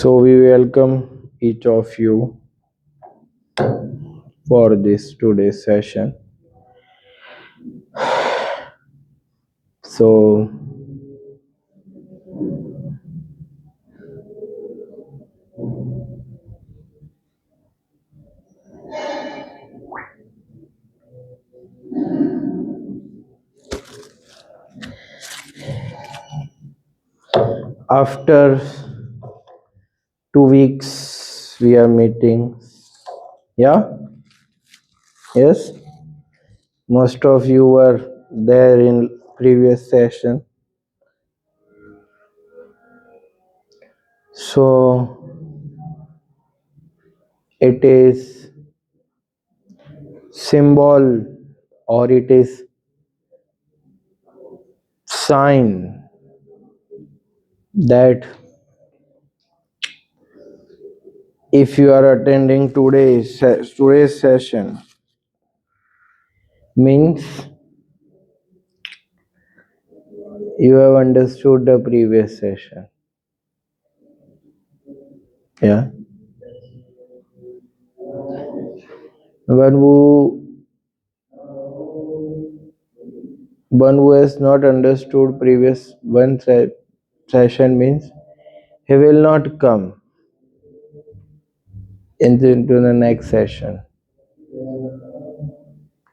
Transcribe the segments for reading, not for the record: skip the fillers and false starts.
So we welcome each of you for this today's session. So after 2 weeks we are meeting. Yeah? Yes? Most of you were there in previous session. So it is symbol or it is sign that if you are attending today's session means you have understood the previous session. Yeah. One who has not understood previous session means he will not come into the next session.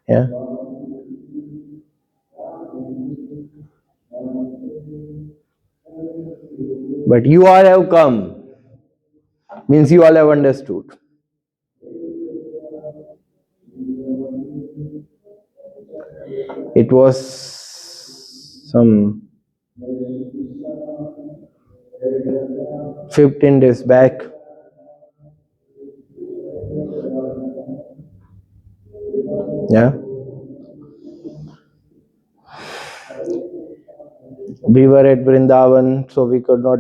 Yeah. But you all have come means you all have understood. It was some 15 days back. Yeah. We were at Vrindavan, so we could not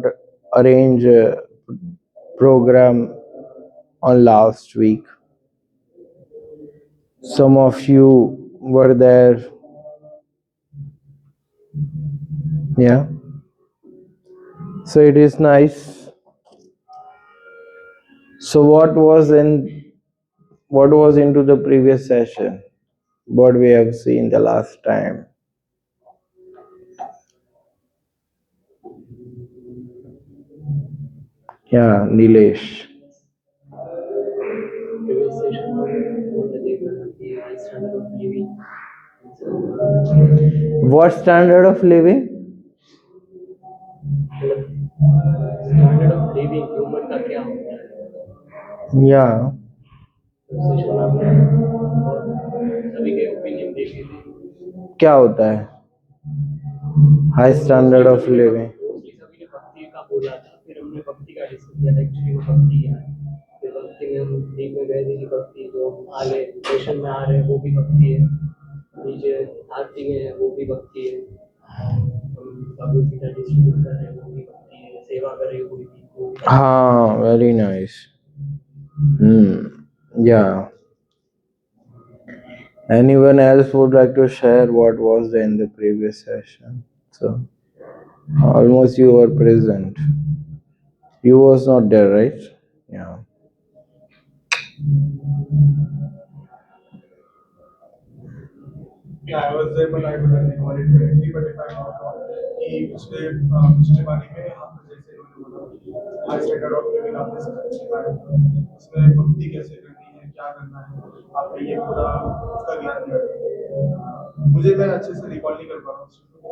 arrange a program on last week. Some of you were there. Yeah. So it is nice. So what was into the previous session? What we have seen the last time? Yeah, Nilesh. Previous session हमने देखा था कि high standard of living What standard of living? Standard of living human का क्या होता है Yeah. Session में हमने और सभी के ओपिनियन देखे थे क्या होता है high standard of living? Mostly सभी ने भक्ति का बोला था, फिर हमने भक्ति का डिस्कस किया था एक्चुअली वो भक्ति क्या है। फिर भक्ति में हम डीप में गए थे कि भक्ति जो आगे सेशन में आ रहे हैं वो भी भक्ति है, नीचे आरती में है वो भी भक्ति है, हम भगवत गीता डिस्ट्रीब्यूट कर रहे हैं वो भी भक्ति है, सेवा कर रहे हैं वो भी हाँ, very nice. Yeah. Anyone else would like to share what was in the previous session? So almost you were present. You was not there, right? Yeah. Yeah, I was there, but I couldn't recall it correctly. But if I'm not wrong, कि पिछले बारी में यहाँ पर जैसे उन्होंने बोला high standard of living आपने सिखाया उसमें भक्ति कैसे करनी है, क्या करना है, आपने ये पूरा उसका ज्ञान दिया। मुझे मैं अच्छे से रिकॉल नहीं कर पा रहा हूँ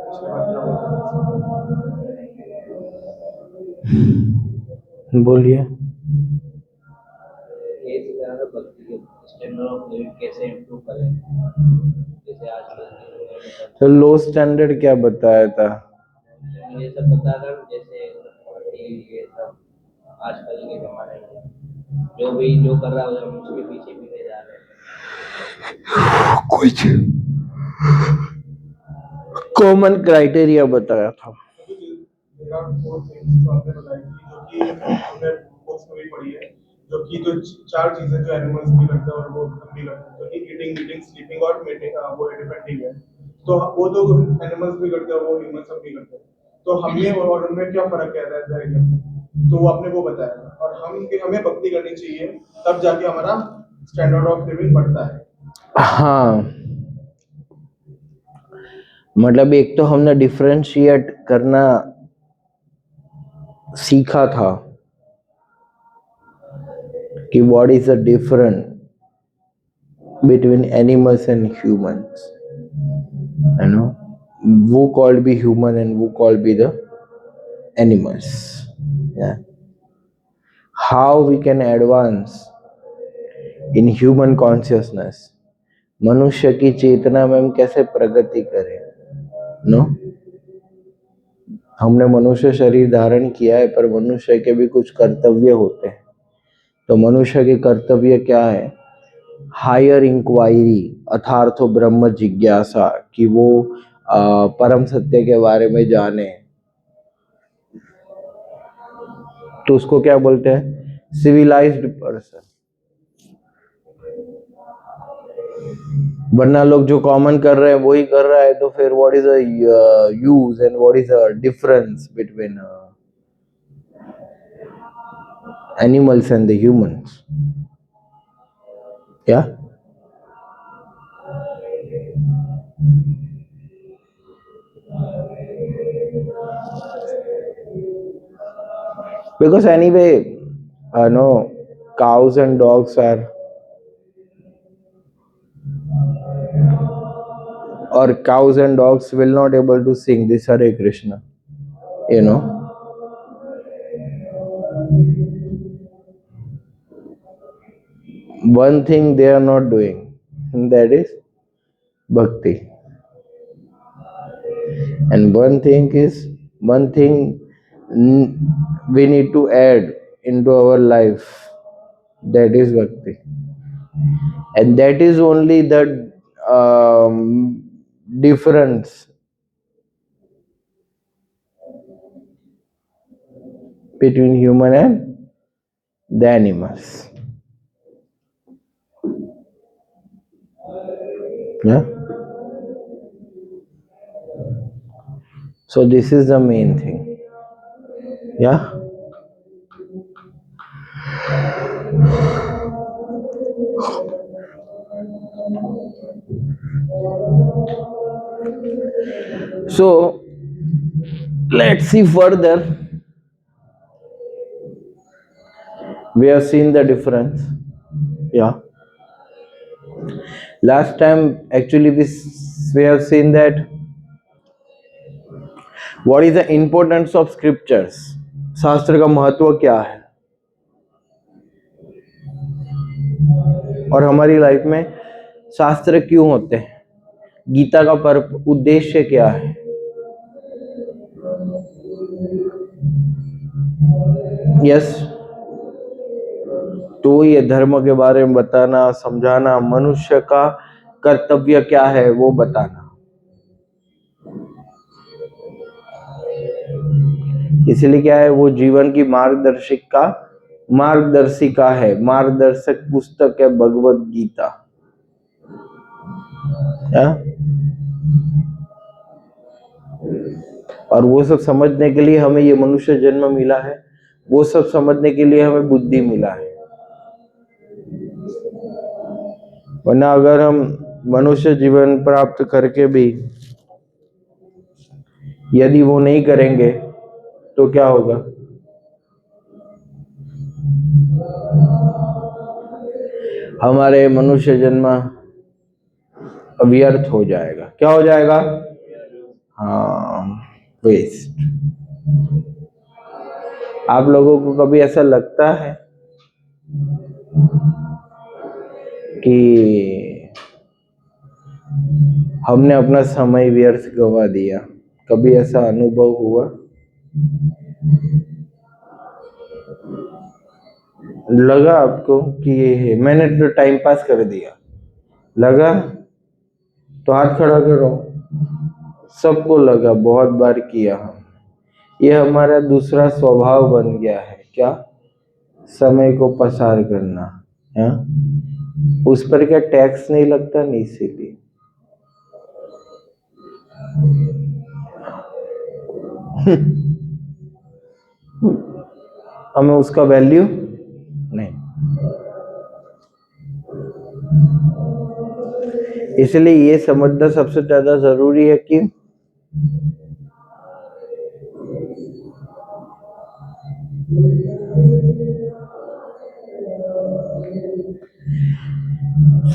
पिछले बार क्या हुआ। बोलिए। ये सिखाया था भक्ति के स्टैंडर्ड ऑफ लिविंग कैसे इम्प्रूव करें, जैसे आजकल तो लो स्टैंडर्ड क्या बताया था? ये सब बता रहा हूँ, जैसे ये सब आजकल के जमाने में जो भी जो कर रहा है हम उसके पीछे पीछे जा रहे हैं। कुछ कॉमन क्राइटेरिया बताया था। There are 4 things जो आपने बताई थी, जो कि हमने बुक्स में भी पढ़ी है, जो कि जो 4 चीजें जो एनिमल्स भी करते हैं और वो हम भी करते हैं, जो कि ईटिंग, मीटिंग, स्लीपिंग और मेटिंग, वो डिपेंडिंग है। तो वो तो एनिमल्स भी करते हैं, वो ह्यूमंस भी करते हैं। तो हमने और उनमें क्या फर्क है रहता है क्या? तो वो आपने वो बताया, और हमें भक्ति करनी चाहिए, तब जाके हमारा स्टैंडर्ड ऑफ लिविंग बढ़ता है। हाँ, मतलब एक तो हमने डिफरेंशिएट करना सीखा था कि what is the difference between animals and humans, you know, who called be human and who called be the animals. Yeah, how we can advance in human consciousness, मनुष्य की चेतना में हम कैसे प्रगति करें। नो, हमने मनुष्य शरीर धारण किया है, पर मनुष्य के भी कुछ कर्तव्य होते हैं। तो मनुष्य के कर्तव्य क्या है? हायर इंक्वायरी, अर्थार्थो ब्रह्म जिज्ञासा, कि वो परम सत्य के बारे में जाने। तो उसको क्या बोलते हैं? Civilized person. वरना लोग जो कॉमन कर रहे हैं वही कर रहा है, तो फिर what is the use and what is the difference between animals and the humans? क्या? Because anyway, no, cows and dogs are, or cows and dogs will not able to sing this Hare Krishna, you know. One thing they are not doing, that is bhakti. And one thing we need to add into our life, that is bhakti. And that is only the difference between human and the animals. Yeah. So this is the main thing. Yeah. So let's see further. We have seen the difference. Yeah. Last time actually we have seen that what is the importance of scriptures. शास्त्र का महत्व क्या है, और हमारी life में शास्त्र क्यों होते हैं, गीता का उद्देश्य क्या है। यस, तो ये धर्म के बारे में बताना, समझाना, मनुष्य का कर्तव्य क्या है वो बताना। इसलिए क्या है, वो जीवन की मार्गदर्शिका है, मार्गदर्शक पुस्तक है भगवत गीता। और वो सब समझने के लिए हमें ये मनुष्य जन्म मिला है, वो सब समझने के लिए हमें बुद्धि मिला है। वरना अगर हम मनुष्य जीवन प्राप्त करके भी यदि वो नहीं करेंगे तो क्या होगा? हमारे मनुष्य जन्म व्यर्थ हो जाएगा। क्या हो जाएगा? हाँ, वेस्ट। आप लोगों को कभी ऐसा लगता है कि हमने अपना समय व्यर्थ गवा दिया? कभी ऐसा अनुभव हुआ? लगा आपको कि मैंने तो टाइम पास कर दिया? लगा तो हाथ खड़ा करो। सबको लगा, बहुत बार किया हम। ये हमारा दूसरा स्वभाव बन गया है। क्या? समय को पसार करना है। उस पर क्या टैक्स नहीं लगता? नहीं, इसीलिए। हमें उसका वैल्यू नहीं। इसलिए ये समझना सबसे ज्यादा जरूरी है कि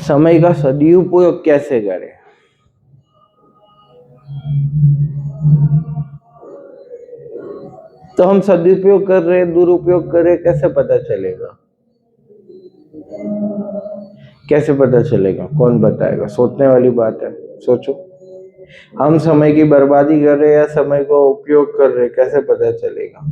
समय का सदुपयोग कैसे करें। तो हम सदुपयोग कर रहे हैं, दुरुपयोग कर रहे हैं, कैसे पता चलेगा? कैसे पता चलेगा? कौन बताएगा? सोचने वाली बात है, सोचो। हम समय की बर्बादी कर रहे हैं या समय का उपयोग कर रहे हैं, कैसे पता चलेगा?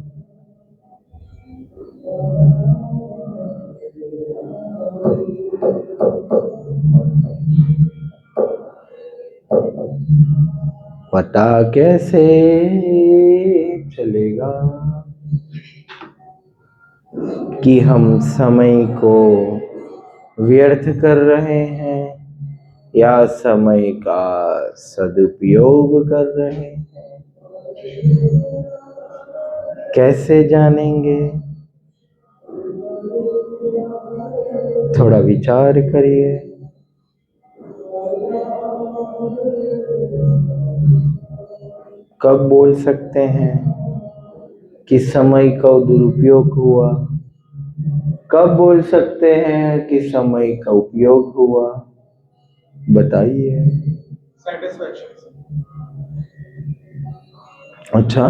पता कैसे चलेगा कि हम समय को व्यर्थ कर रहे हैं या समय का सदुपयोग कर रहे हैं? कैसे जानेंगे? थोड़ा विचार करिए। कब बोल सकते हैं कि समय का दुरुपयोग हुआ? कब बोल सकते हैं कि समय का उपयोग हुआ? बताइए। सेटिस्फैक्शन। अच्छा,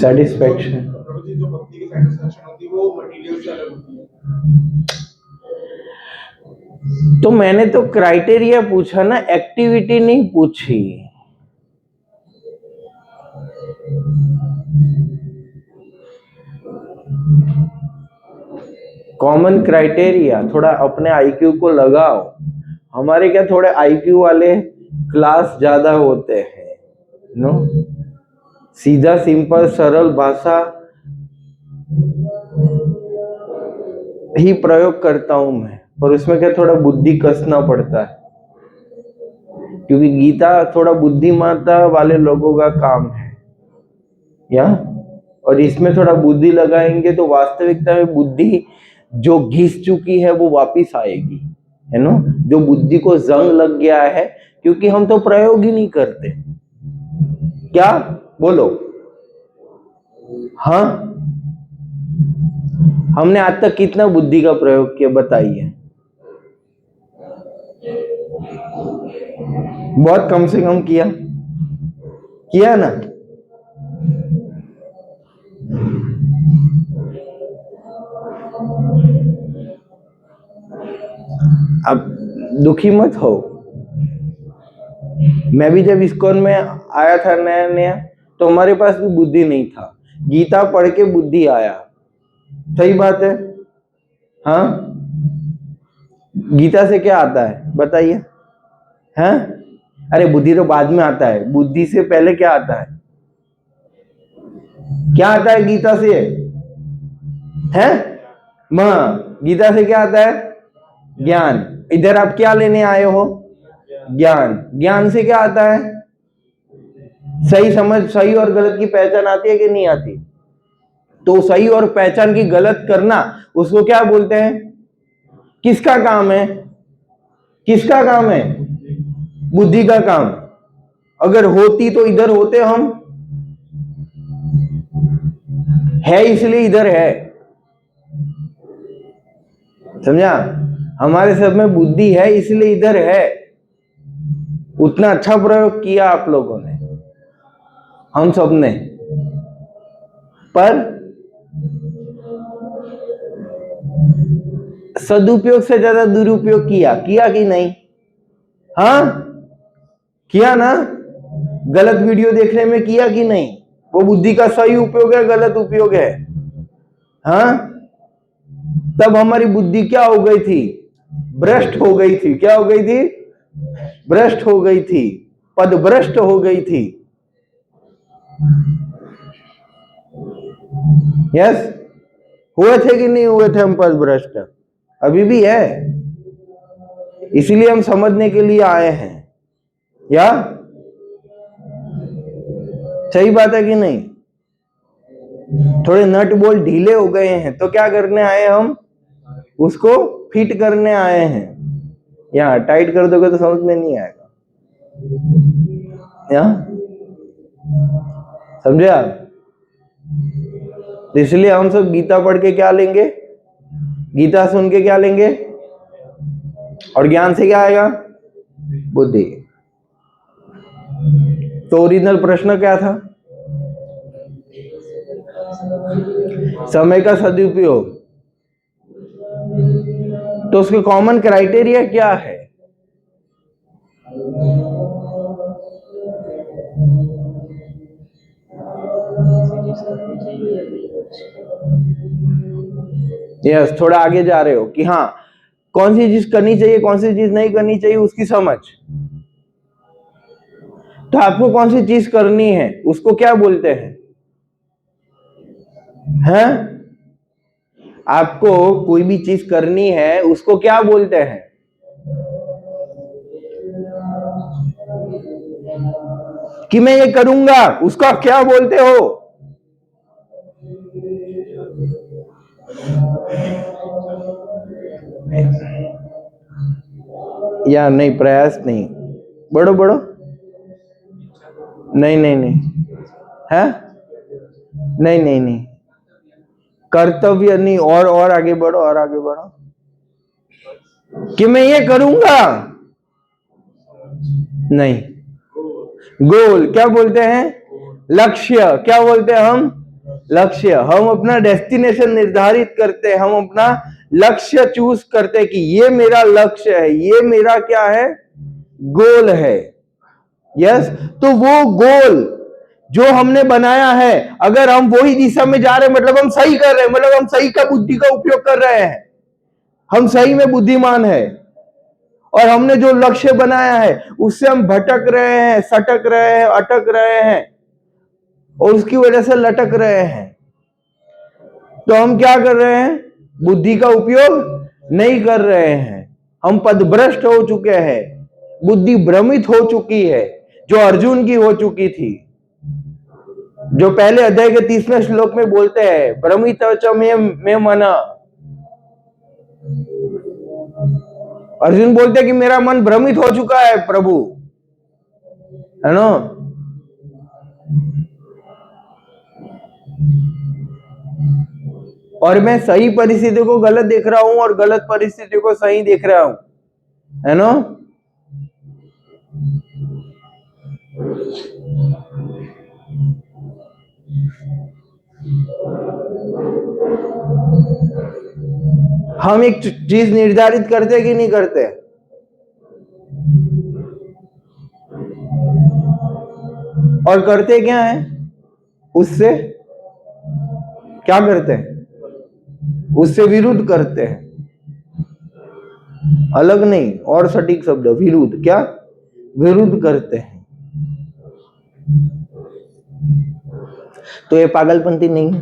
सेटिस्फैक्शन। प्रभु जी, जो भक्ति की सेटिस्फैक्शन होती है वो मटेरियल से अलग होती है। तो मैंने तो क्राइटेरिया पूछा ना, एक्टिविटी नहीं पूछी। कॉमन क्राइटेरिया, थोड़ा अपने आईक्यू को लगाओ। हमारे क्या थोड़े आईक्यू वाले क्लास ज्यादा होते हैं, नो? सीधा सिंपल सरल भाषा ही प्रयोग करता हूं मैं, पर उसमें क्या थोड़ा बुद्धि कसना पड़ता है, क्योंकि गीता थोड़ा बुद्धिमत्ता वाले लोगों का काम है, या? और इसमें थोड़ा बुद्धि लगाएंगे तो वास्तविकता में बुद्धि जो घिस चुकी है वो वापिस आएगी, है ना? जो बुद्धि को जंग लग गया है, क्योंकि हम तो प्रयोग ही नहीं करते। क्या बोलो? हाँ, हमने आज तक कितना बुद्धि का प्रयोग किया, बताइए? बहुत कम से कम किया ना? अब दुखी मत हो। मैं भी जब इस्कॉन में आया था नया नया, तो हमारे पास भी बुद्धि नहीं था। गीता पढ़ के बुद्धि आया। सही बात है। हाँ, गीता से क्या आता है बताइए? हैं? अरे बुद्धि तो बाद में आता है, बुद्धि से पहले क्या आता है? क्या आता है गीता से? हैं? गीता से क्या आता है? ज्ञान। इधर आप क्या लेने आए हो? ज्ञान। ज्ञान से क्या आता है? सही समझ, सही और गलत की पहचान आती है कि नहीं आती? तो सही और पहचान की गलत करना, उसको क्या बोलते हैं? किसका काम है? किसका काम है? बुद्धि का काम। अगर होती तो इधर होते हम, है इसलिए इधर है। समझा? हमारे सब में बुद्धि है इसलिए इधर है। उतना अच्छा प्रयोग किया आप लोगों ने, हम सब ने, पर सदुपयोग से ज्यादा दुरुपयोग किया कि नहीं? हाँ, किया ना? गलत वीडियो देखने में किया कि नहीं? वो बुद्धि का सही उपयोग है, गलत उपयोग है? हाँ, तब हमारी बुद्धि क्या हो गई थी? भ्रष्ट हो गई थी। क्या हो गई थी? भ्रष्ट हो गई थी, पदभ्रष्ट हो गई थी। यस, हुए थे कि नहीं हुए थे हम पदभ्रष्ट? अभी भी है, इसलिए हम समझने के लिए आए हैं, या? सही बात है कि नहीं? थोड़े नट बोल्ट ढीले हो गए हैं तो क्या करने आए हम, उसको फिट करने आए हैं। यहाँ टाइट कर दोगे तो समझ में नहीं आएगा। यहाँ समझे आप? इसलिए हम सब गीता पढ़ के क्या लेंगे, गीता सुन के क्या लेंगे, और ज्ञान से क्या आएगा, बुद्धि। तो ओरिजिनल प्रश्न क्या था, समय का सदुपयोग। तो उसके कॉमन क्राइटेरिया क्या है? यस, थोड़ा आगे जा रहे हो कि हाँ कौन सी चीज करनी चाहिए, कौन सी चीज नहीं करनी चाहिए, उसकी समझ। तो आपको कौन सी चीज करनी है उसको क्या बोलते हैं? हैं? आपको कोई भी चीज करनी है उसको क्या बोलते हैं? कि मैं ये करूंगा, उसको आप क्या बोलते हो? या नहीं, प्रयास नहीं, बढ़ो बढ़ो, नहीं नहीं नहीं है, नहीं नहीं नहीं, कर्तव्य नहीं, और आगे बढ़ो, और आगे बढ़ो। कि मैं ये करूंगा, नहीं, गोल क्या बोलते हैं, लक्ष्य क्या बोलते हैं हम, लक्ष्य। हम अपना डेस्टिनेशन निर्धारित करते हैं, हम अपना लक्ष्य चूज करते हैं कि ये मेरा लक्ष्य है, ये मेरा क्या है, गोल है। यस, तो वो गोल जो हमने बनाया है, अगर हम वही दिशा में जा रहे हैं मतलब हम सही कर रहे हैं, मतलब हम सही का बुद्धि का उपयोग कर रहे हैं, हम सही में बुद्धिमान है। और हमने जो लक्ष्य बनाया है उससे हम भटक रहे हैं, सटक रहे हैं, अटक रहे हैं और उसकी वजह से लटक रहे हैं। तो हम क्या कर रहे हैं, बुद्धि का उपयोग नहीं कर रहे हैं, हम पदभ्रष्ट हो चुके हैं, बुद्धि भ्रमित हो चुकी है, जो अर्जुन की हो चुकी थी, जो पहले अध्याय के 30वें श्लोक में बोलते हैं, भ्रमित च में मना। अर्जुन बोलते कि मेरा मन भ्रमित हो चुका है प्रभु, है ना। और मैं सही परिस्थिति को गलत देख रहा हूं और गलत परिस्थिति को सही देख रहा हूं, है ना। हम एक चीज निर्धारित करते कि नहीं करते, और करते क्या है, उससे क्या करते हैं, उससे विरुद्ध करते हैं। अलग नहीं, और सटीक शब्द विरुद्ध, क्या विरुद्ध करते हैं। तो ये पागलपंती नहीं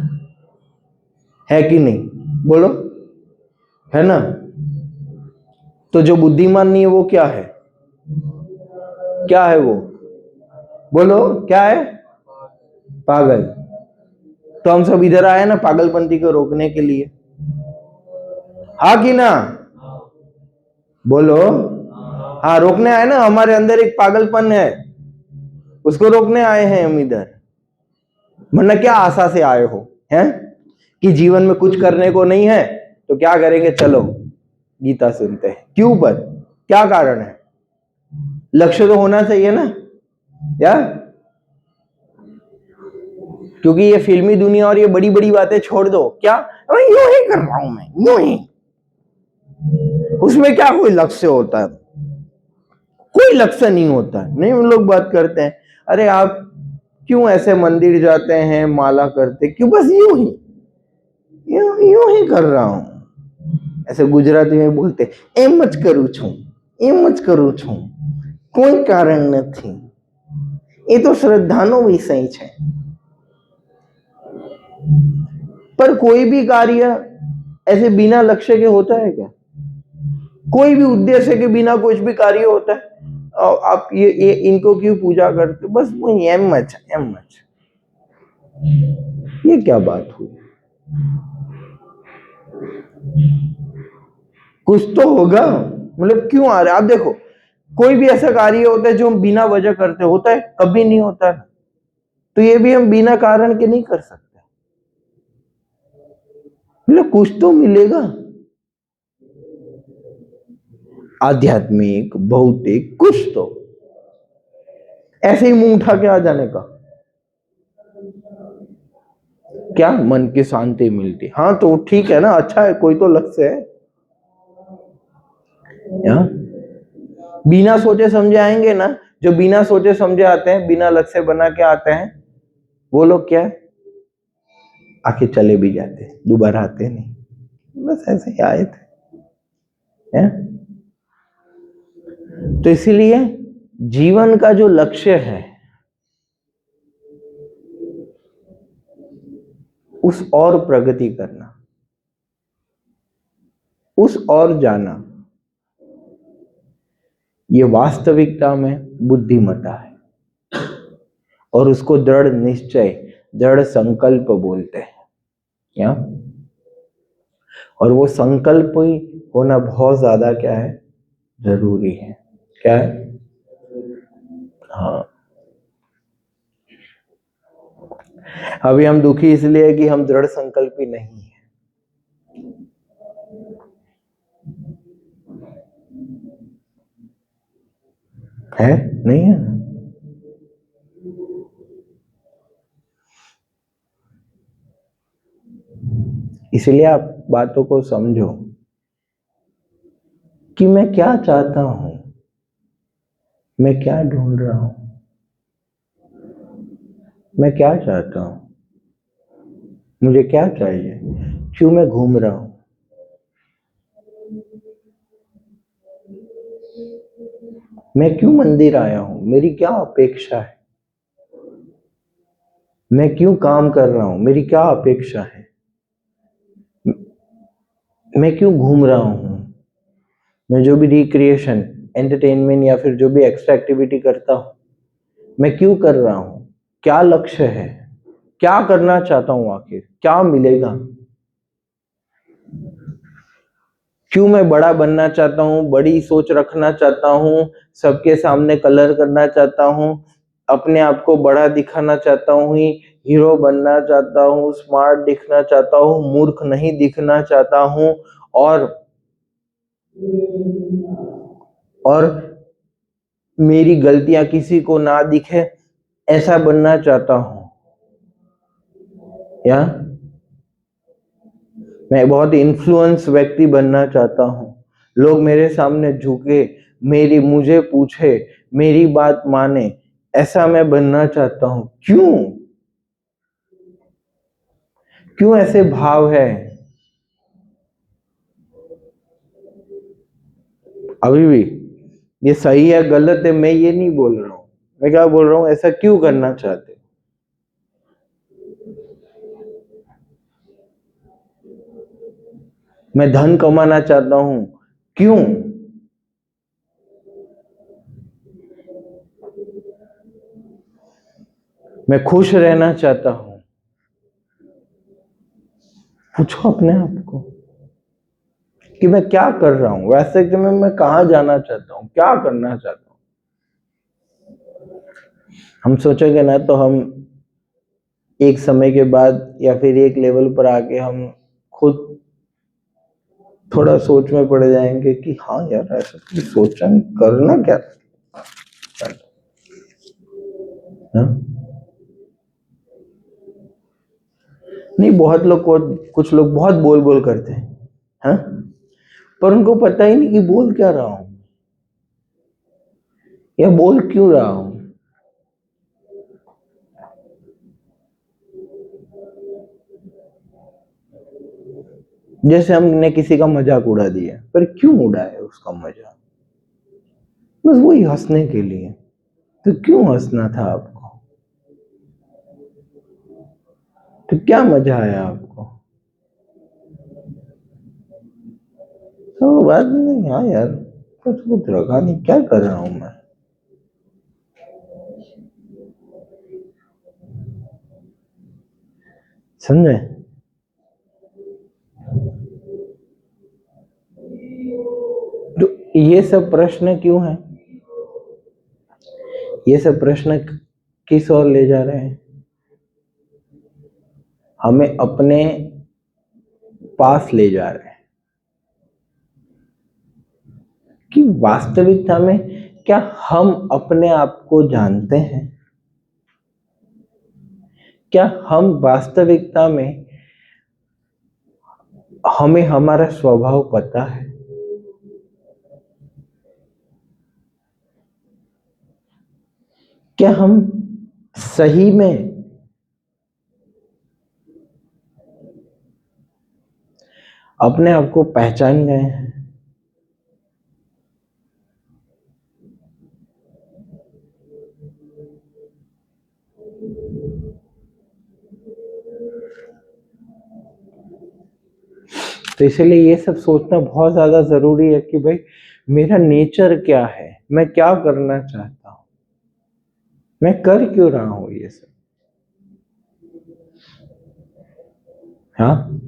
है कि नहीं, बोलो, है ना। तो जो बुद्धिमान नहीं है वो क्या है, क्या है वो, बोलो क्या है, पागल। तो हम सब इधर आए ना पागलपंती को रोकने के लिए, हाँ कि ना, बोलो। हाँ, रोकने आए ना, हमारे अंदर एक पागलपन है, उसको रोकने आए हैं हम इधर। वरना क्या आशा से आए हो, हैं कि जीवन में कुछ करने को नहीं है तो क्या करेंगे, चलो गीता सुनते हैं। क्यों, पर क्या कारण है, लक्ष्य तो होना चाहिए ना यार। क्योंकि ये फिल्मी दुनिया और ये बड़ी बड़ी बातें छोड़ दो, क्या यूं ही कर रहा हूं मैं, यूं ही, उसमें क्या कोई लक्ष्य होता है, कोई लक्ष्य नहीं होता है। नहीं, उन लोग बात करते हैं, अरे आप क्यों ऐसे मंदिर जाते हैं, माला करते क्यों, बस यूं ही कर रहा हूं। ऐसे गुजराती में बोलते, एम ज करूं छू, एम ज करूं छू, कोई कारण नहीं, ये तो श्रद्धानो विषय है। पर कोई भी कार्य ऐसे बिना लक्ष्य के होता है क्या, कोई भी उद्देश्य के बिना कुछ भी कार्य होता है। आप ये इनको क्यों पूजा करते, बस वो एम ज ये क्या बात हुई? कुछ तो होगा, मतलब क्यों आ रहा है? आप देखो, कोई भी ऐसा कार्य होता है जो हम बिना वजह करते, होता है? कभी नहीं होता है। तो ये भी हम बिना कारण के नहीं कर सकते, मतलब कुछ तो मिलेगा, आध्यात्मिक, भौतिक, कुछ तो। ऐसे ही मुंह उठा के आ जाने का क्या मन की शांति मिलती? हाँ तो ठीक है ना, अच्छा है, कोई तो लक्ष्य है। या बिना सोचे समझे आएंगे ना, जो बिना सोचे समझे आते हैं, बिना लक्ष्य बना के आते हैं, वो लोग क्या है, आके चले भी जाते, दोबारा आते नहीं, बस ऐसे ही आए थे। है? तो इसीलिए जीवन का जो लक्ष्य है, उस और प्रगति करना, उस और जाना, ये वास्तविकता में बुद्धिमत्ता है। और उसको दृढ़ निश्चय, दृढ़ संकल्प बोलते हैं। क्या? और वो संकल्प ही होना बहुत ज्यादा क्या है, जरूरी है। क्या है? हाँ। अभी हम दुखी इसलिए है कि हम दृढ़ संकल्पी नहीं है। है? नहीं है ना? इसलिए आप बातों को समझो कि मैं क्या चाहता हूं, मैं क्या ढूंढ रहा हूं, मैं क्या चाहता हूं, मुझे क्या चाहिए, क्यों मैं घूम रहा हूं, मैं क्यों मंदिर आया हूं, मेरी क्या अपेक्षा है, मैं क्यों काम कर रहा हूं, मेरी क्या अपेक्षा है, मैं क्यों घूम रहा हूं, मैं जो भी रिक्रिएशन, एंटरटेनमेंट या फिर जो भी एक्स्ट्रा एक्टिविटी करता हूं, मैं क्यों कर रहा हूं, क्या लक्ष्य है, क्या करना चाहता हूं, आखिर क्या मिलेगा, क्यों मैं बड़ा बनना चाहता हूं, बड़ी सोच रखना चाहता हूं, सबके सामने कलर करना चाहता हूं, अपने आप को बड़ा दिखाना चाहता हूं, हीरो बनना चाहता हूं, स्मार्ट दिखना चाहता हूं, मूर्ख नहीं दिखना चाहता हूं, और मेरी गलतियां किसी को ना दिखे, ऐसा बनना चाहता हूं। या मैं बहुत इन्फ्लुएंस व्यक्ति बनना चाहता हूं, लोग मेरे सामने झुके, मुझे पूछे, मेरी बात माने, ऐसा मैं बनना चाहता हूं। क्यों? क्यों ऐसे भाव है? अभी भी ये सही है गलत है मैं ये नहीं बोल रहा हूं, मैं क्या बोल रहा हूं, ऐसा क्यों करना चाहते? मैं धन कमाना चाहता हूं, क्यों? मैं खुश रहना चाहता हूं। पूछो अपने आप को कि मैं क्या कर रहा हूं, वैसे कि मैं कहां जाना चाहता हूं, क्या करना चाहता हूं। हम सोचेंगे ना तो हम एक समय के बाद या फिर एक लेवल पर आके हम खुद थोड़ा सोच में पड़ जाएंगे कि हाँ यार ऐसा कुछ सोचा नहीं, करना क्या था? हाँ? नहीं, बहुत लोग को, कुछ लोग बहुत बोल बोल करते हैं, हाँ? पर उनको पता ही नहीं कि बोल क्या रहा हूं या बोल क्यों रहा हूं। जैसे हमने किसी का मजाक उड़ा दिया, पर क्यों उड़ाया उसका मजाक? बस वही हंसने के लिए। तो क्यों हंसना था आपको? तो क्या मजा आया आपको? तो बात नहीं, हाँ यार कुछ रखा नहीं, क्या कर रहा हूं मैं? समझे? तो ये सब प्रश्न क्यों है? ये सब प्रश्न किस ओर ले जा रहे हैं? हमें अपने पास ले जा रहे हैं कि वास्तविकता में क्या हम अपने आप को जानते हैं? क्या हम वास्तविकता में हमें हमारा स्वभाव पता है? क्या हम सही में अपने आप को पहचान गए हैं? तो इसलिए ये सब सोचना बहुत ज्यादा जरूरी है कि भाई मेरा नेचर क्या है, मैं क्या करना चाहता हूं, मैं कर क्यों रहा हूं ये सब। हाँ,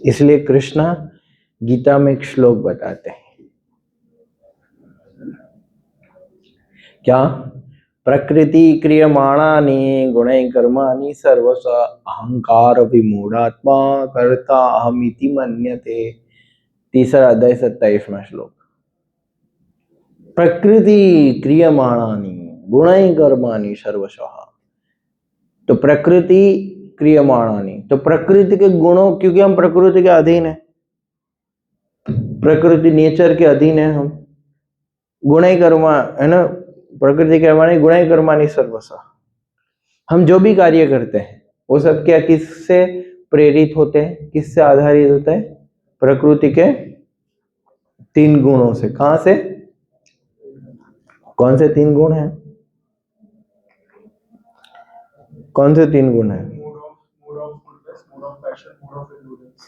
इसलिए कृष्णा गीता में एक श्लोक बताते हैं, क्या? प्रकृति क्रियमाणानि गुणैः कर्माणि सर्वश अहंकार विमूढ़ात्मा कर्ता अहमिति मन्यते। तीसरा अध्याय 27वां श्लोक। प्रकृति क्रियमाणानि गुणैः कर्माणि सर्वशः। तो प्रकृति क्रियमाणानि, तो प्रकृति के गुणों, क्योंकि हम प्रकृति के अधीन है, प्रकृति नेचर के अधीन है हम। गुणैः कर्मा है ना, प्रकृति कर्माणि गुणैः कर्माणि सर्वशः। हम जो भी कार्य करते हैं वो सब क्या किससे प्रेरित होते हैं, किससे आधारित होते हैं? प्रकृति के 3 गुणों से। कहां से? कौन से 3 गुण हैं? कौन से 3 गुण हैं? mood of goodness, mood of passion, mood of endurance.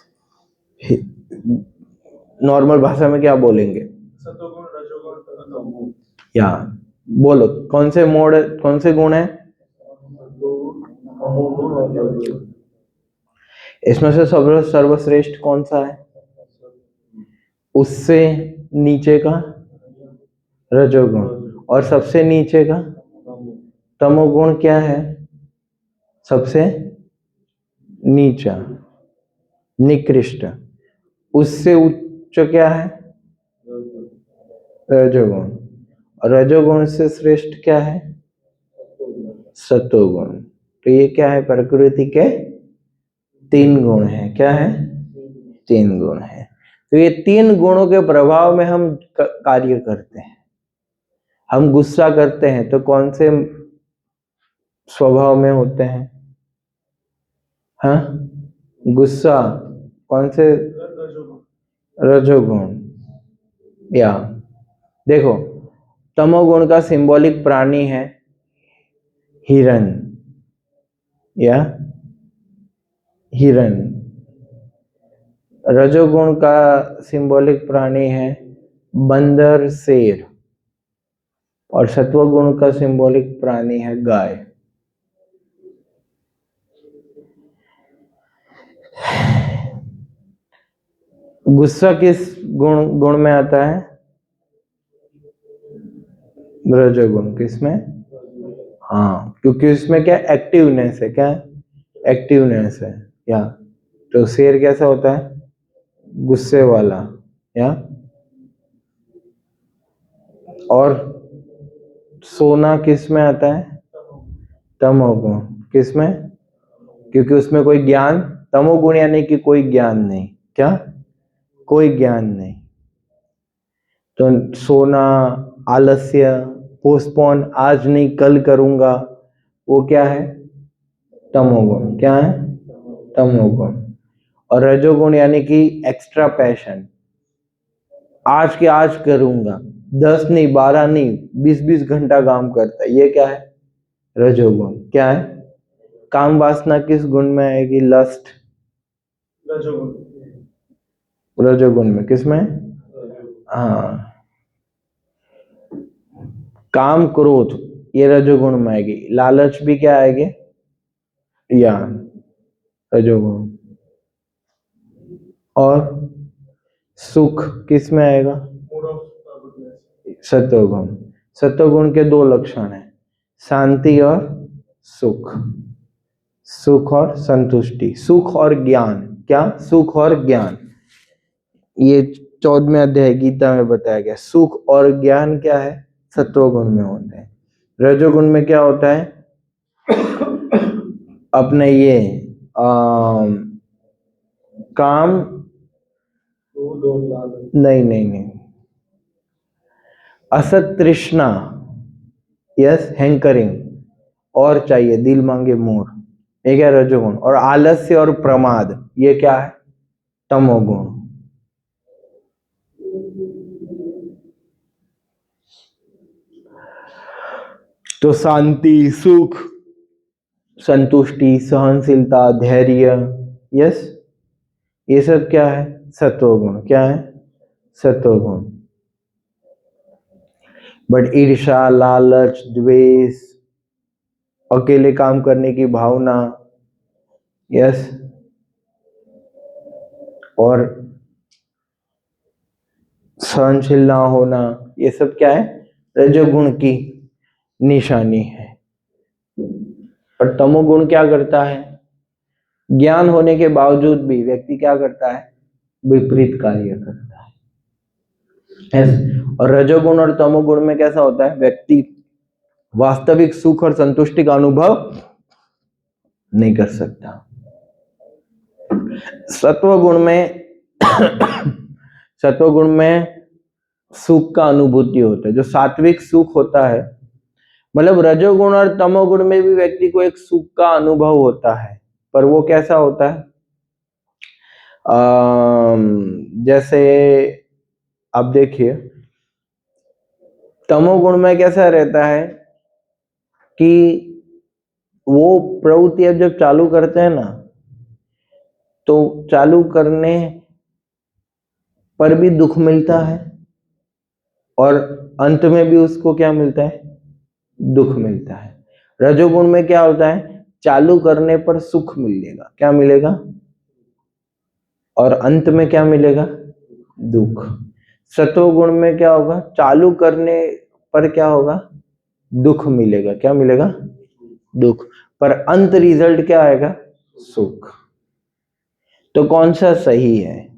Normal भाषा में क्या बोलेंगे? सतोगुण, रजोगुण, तमोगुण। या बोलो, कौन से मोड, कौन से गुण है इसमें से? सर्वश्रेष्ठ कौन सा है? उससे नीचे का रजोगुण, और सबसे नीचे का तमोगुण क्या है? सबसे नीचा, निकृष्ट। उससे उच्च क्या है? रजोगुण। और रजोगुण से श्रेष्ठ क्या है? सतोगुण। तो ये क्या है? प्रकृति के 3 गुण है। क्या है? 3 गुण है। तो ये 3 गुणों के प्रभाव में हम कार्य करते हैं। हम गुस्सा करते हैं तो कौन से स्वभाव में होते हैं? हाँ, गुस्सा कौन से? रजोगुण। या देखो, तमोगुण का सिंबॉलिक प्राणी है हिरण, या हिरण। रजोगुण का सिंबॉलिक प्राणी है बंदर, शेर। और सत्वगुण का सिंबॉलिक प्राणी है गाय। गुस्सा किस गुण में आता है? रजोगुण। किसमें? हाँ, क्योंकि उसमें क्या एक्टिवनेस है। क्या एक्टिवनेस है? या तो शेर कैसा होता है? गुस्से वाला। या और सोना किस में आता है? तमोगुण। किस में? क्योंकि उसमें कोई ज्ञान, तमोगुण यानी कि कोई ज्ञान नहीं। क्या? कोई ज्ञान नहीं। तो सोना, आलस्य, पोस्टपोन, आज नहीं कल करूंगा, वो क्या है? तमोगुण। क्या है? तमोगुण। और रजोगुण यानी कि एक्स्ट्रा पैशन, आज के आज करूंगा, 10 नहीं, 12 नहीं, 20-20 घंटा काम करता है, ये क्या है? रजोगुण। क्या है? काम वासना किस गुण में आएगी? लस्ट रजोगुण। रजोगुण में। किसमें? हाँ, काम क्रोध ये रजोगुण में आएगी। लालच भी क्या आएगी? या रजोगुण। और सुख किस में आएगा? Mood off goodness. सत्वगुण। सत्वगुण के दो लक्षण हैं, शांति और सुख। सुख और संतुष्टि, सुख और ज्ञान। क्या? सुख और ज्ञान। ये 14वें अध्याय गीता में बताया गया। सुख और ज्ञान क्या है? सत्वगुण में होते हैं। रजोगुण में क्या होता है? अपने ये काम नहीं नहीं नहीं, असत तृष्णा, यस, हैंकरिंग, और चाहिए, दिल मांगे मोर, ये क्या? रजोगुण। और आलस्य और प्रमाद ये क्या है? तमोगुण। तो शांति, सुख, संतुष्टि, सहनशीलता, धैर्य, यस, ये सब क्या है? सत्वगुण। क्या है? सत्वगुण। बट ईर्ष्या, लालच, द्वेष, अकेले काम करने की भावना, यस, और सहनशील ना होना, ये सब क्या है? रजोगुण की निशानी है। और तमोगुण क्या करता है? ज्ञान होने के बावजूद भी व्यक्ति क्या करता है? विपरीत कार्य करता है। yes? और रजोगुण और तमोगुण में कैसा होता है? व्यक्ति वास्तविक सुख और संतुष्टि का अनुभव नहीं कर सकता। सत्वगुण में सत्वगुण में सुख का अनुभूति होता है, जो सात्विक सुख होता है। मतलब रजोगुण और तमोगुण में भी व्यक्ति को एक सुख का अनुभव होता है, पर वो कैसा होता है? जैसे आप देखिए, तमोगुण में कैसा रहता है कि वो प्रवृत्ति अब जब चालू करते हैं ना, तो चालू करने पर भी दुख मिलता है, और अंत में भी उसको क्या मिलता है? दुख मिलता है। रजोगुण में क्या होता है? चालू करने पर सुख मिलेगा। क्या मिलेगा? और अंत में क्या मिलेगा? दुख। सत्वगुण में क्या होगा? चालू करने पर क्या होगा? दुख मिलेगा। क्या मिलेगा? दुख। पर अंत रिजल्ट क्या आएगा? सुख। तो कौन सा सही है?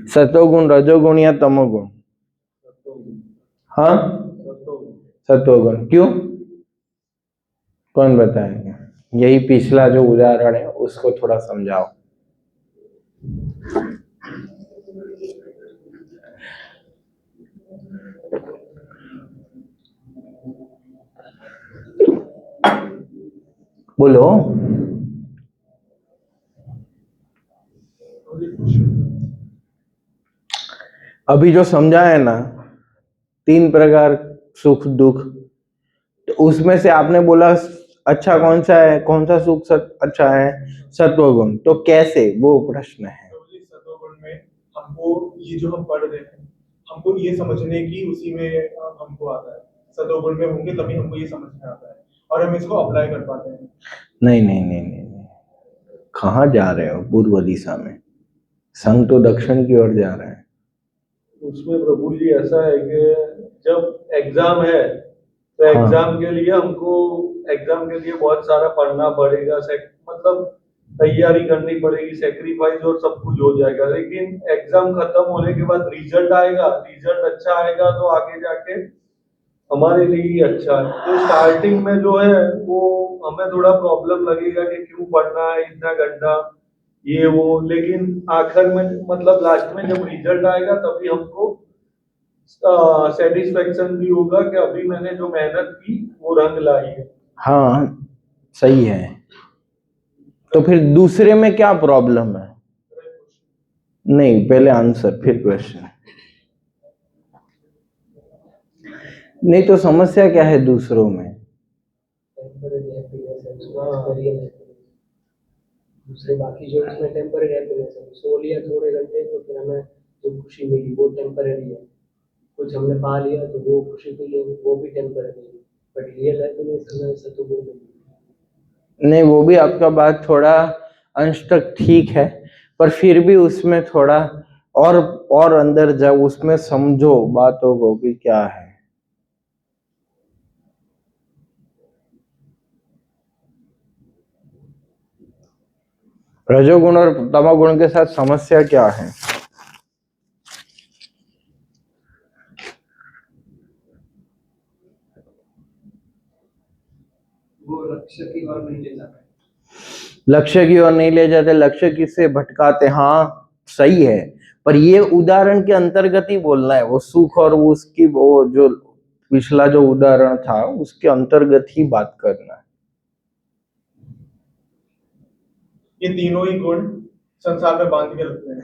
सत्वगुण, रजोगुण या तमोगुण? हाँ, सत्वगुण। क्यों? कौन बताएगा? यही पिछला जो उदाहरण है उसको थोड़ा समझाओ। बोलो। अभी जो समझा है ना, 3 प्रकार सुख दुख, तो उसमें से आपने बोला अच्छा कौन सा है? कौन सा सुख अच्छा है? सत्वगुण। तो कैसे, वो प्रश्न है। सत्वगुण में हमको ये जो हम पढ़ रहे हैं, हमको ये समझने की उसी में हमको आता है। सत्वगुण में होंगे तभी हमको ये समझ में आता है और हम इसको अप्लाई कर पाते हैं। नहीं नहीं नहीं नहीं, नहीं। कहाँ जा रहे हो? पूर्व दिशा में। संघ तो दक्षिण की ओर जा रहे हैं। उसमें प्रभु जी ऐसा है कि जब एग्जाम है तो हाँ। एग्जाम के लिए हमको एग्जाम के लिए बहुत सारा पढ़ना पड़ेगा, मतलब तैयारी करनी पड़ेगी, सेक्रीफाइस और सब कुछ हो जाएगा। लेकिन एग्जाम खत्म होने के बाद रिजल्ट आएगा, रिजल्ट अच्छा आएगा तो आगे जाके हमारे लिए ही अच्छा है। तो स्टार्टिंग में जो है वो हमें थोड़ा प्रॉब्लम लगेगा कि क्यों पढ़ना है इतना घंटा, ये वो, लेकिन आखिर में मतलब लास्ट में जब रिजल्ट आएगा तभी हमको सेटिस्फेक्शन भी होगा कि अभी मैंने जो मेहनत की वो रंग लाई है। हाँ, सही है। तो फिर दूसरे में क्या प्रॉब्लम है? नहीं, पहले आंसर फिर क्वेश्चन। नहीं तो समस्या क्या है दूसरों में? टेम्पररी हैप्पीनेस है, उसमें रियल हैप्पीनेस। दूसरे बाकी जो उसमें टेम्पररी हैप्पीनेस है, सो लिया थोड़े घंटे तो फिर हमें जो खुशी मिली वो टेम्पररी है। कुछ हमने पा लिया तो वो खुशी मिली है, वो भी टेम्पररी है। बट रियल हैप्पीनेस हमें सतोगुण में मिली। नहीं, वो भी आपका बात थोड़ा अंश तक ठीक है, पर फिर भी उसमें थोड़ा और और अंदर जाओ, उसमें समझो बातों को कि क्या है। रजोगुण और तमोगुण के साथ समस्या क्या है? वो लक्ष्य की ओर नहीं ले जाता है। लक्ष्य की ओर नहीं ले जाते, लक्ष्य किससे भटकाते? हाँ सही है, पर ये उदाहरण के अंतर्गत ही बोलना है। वो सुख और वो उसकी वो जो पिछला जो उदाहरण था उसके अंतर्गत ही बात करना है। ये तीनों ही गुण संसार में बांध के रखते हैं।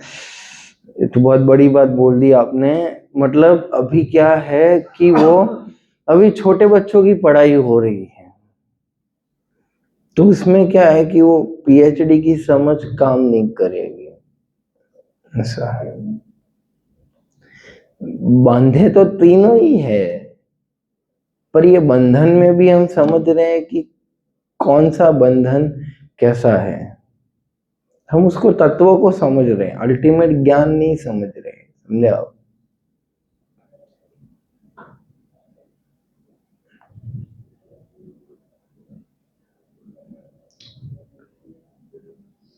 ये तो बहुत बड़ी बात बोल दी आपने। मतलब अभी क्या है कि वो अभी छोटे बच्चों की पढ़ाई हो रही है, तो उसमें क्या है कि वो पीएचडी की समझ काम नहीं करेगी। ऐसा है, बांधे तो तीनों ही है, पर ये बंधन में भी हम समझ रहे हैं कि कौन सा बंधन कैसा है। हम उसको तत्वों को समझ रहे हैं, अल्टीमेट ज्ञान नहीं समझ रहे हैं। समझे आप?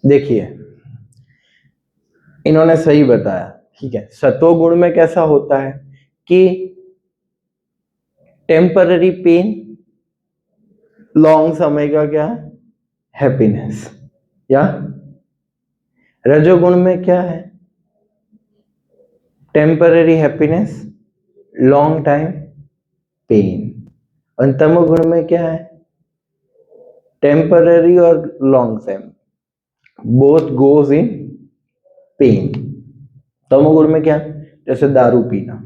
देखिए, इन्होंने सही बताया, ठीक है। सत्वगुण में कैसा होता है कि टेम्पररी पेन, लॉन्ग समय का क्या है, हैप्पीनेस। या रजोगुण में क्या है, temporary happiness, long time pain. और तमोगुण में क्या है, टेम्पररी और long time, both goes in pain. तमोगुण में क्या, जैसे दारू पीना,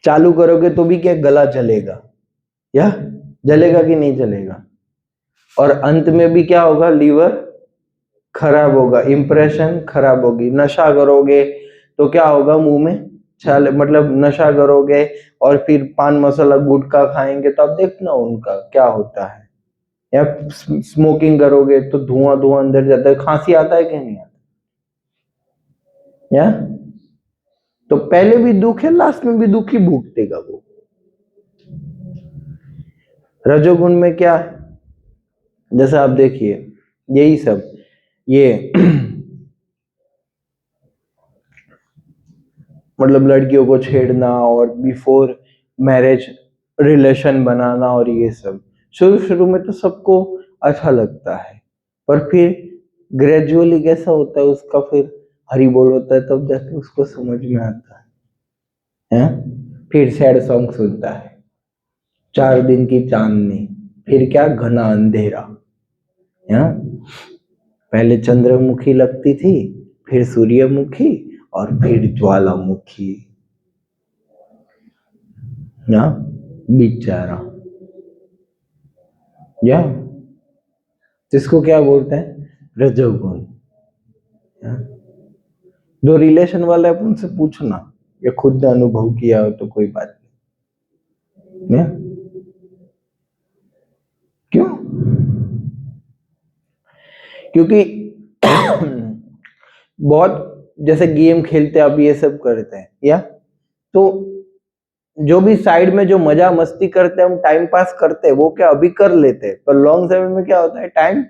चालू करोगे तो भी क्या गला जलेगा, या जलेगा कि नहीं जलेगा? और अंत में भी क्या होगा, लीवर खराब होगा, इंप्रेशन खराब होगी। नशा करोगे तो क्या होगा, मुंह में छाले, मतलब नशा करोगे और फिर पान मसाला गुटखा खाएंगे तो आप देखना उनका क्या होता है। या स्मोकिंग करोगे तो धुआं धुआं अंदर जाता है, खांसी आता है कि नहीं आता? या तो पहले भी दुख है, लास्ट में भी दुख ही भुगतेगा वो। रजोगुण में क्या है, जैसे आप देखिए यही सब, ये मतलब लड़कियों को छेड़ना और बिफोर मैरिज रिलेशन बनाना और ये सब, शुरू शुरू में तो सबको अच्छा लगता है, पर फिर ग्रेजुअली कैसा होता है उसका, फिर हरी बोल होता है तब जाके उसको समझ में आता है? फिर सैड सॉन्ग सुनता है, 4 दिन की चांदनी, फिर क्या घना अंधेरा। है पहले चंद्रमुखी लगती थी, फिर सूर्यमुखी, और फिर ज्वालामुखी। ना बेचारा, या जिसको क्या बोलते हैं, रजोगुण। हाँ? जो रिलेशन वाला है उनसे पूछना, या खुद ने अनुभव किया हो तो कोई बात नहीं। या? क्यों? क्योंकि बहुत, जैसे गेम खेलते आप ये सब करते हैं, या तो जो भी साइड में जो मजा मस्ती करते हैं, हम टाइम पास करते हैं, वो क्या अभी कर लेते हैं, पर लॉन्ग समय में क्या होता है, टाइम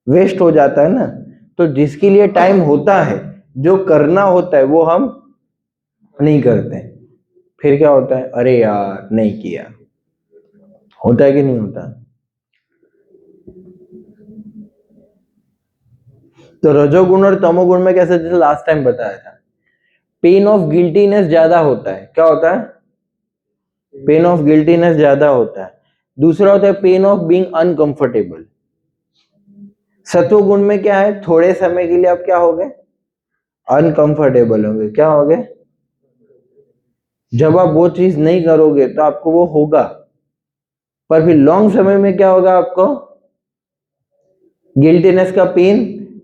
वेस्ट हो जाता है ना। तो जिसके लिए टाइम होता है, जो करना होता है वो हम नहीं करते, फिर क्या होता है, अरे यार नहीं किया। होता है कि नहीं होता? तो रजोगुण और तमोगुण में कैसे, जैसे लास्ट टाइम बताया था, पेन ऑफ गिल्टीनेस ज्यादा होता है। क्या होता है, पेन ऑफ गिल्टीनेस ज्यादा होता है। दूसरा होता है पेन ऑफ बीइंग अनकंफर्टेबल। सत्वगुण में क्या है, थोड़े समय के लिए आप क्या हो गए, अनकंफर्टेबल होंगे। क्या हो गए, जब आप वो चीज नहीं करोगे तो आपको वो होगा, पर फिर लॉन्ग समय में क्या होगा, आपको गिल्टीनेस का पेन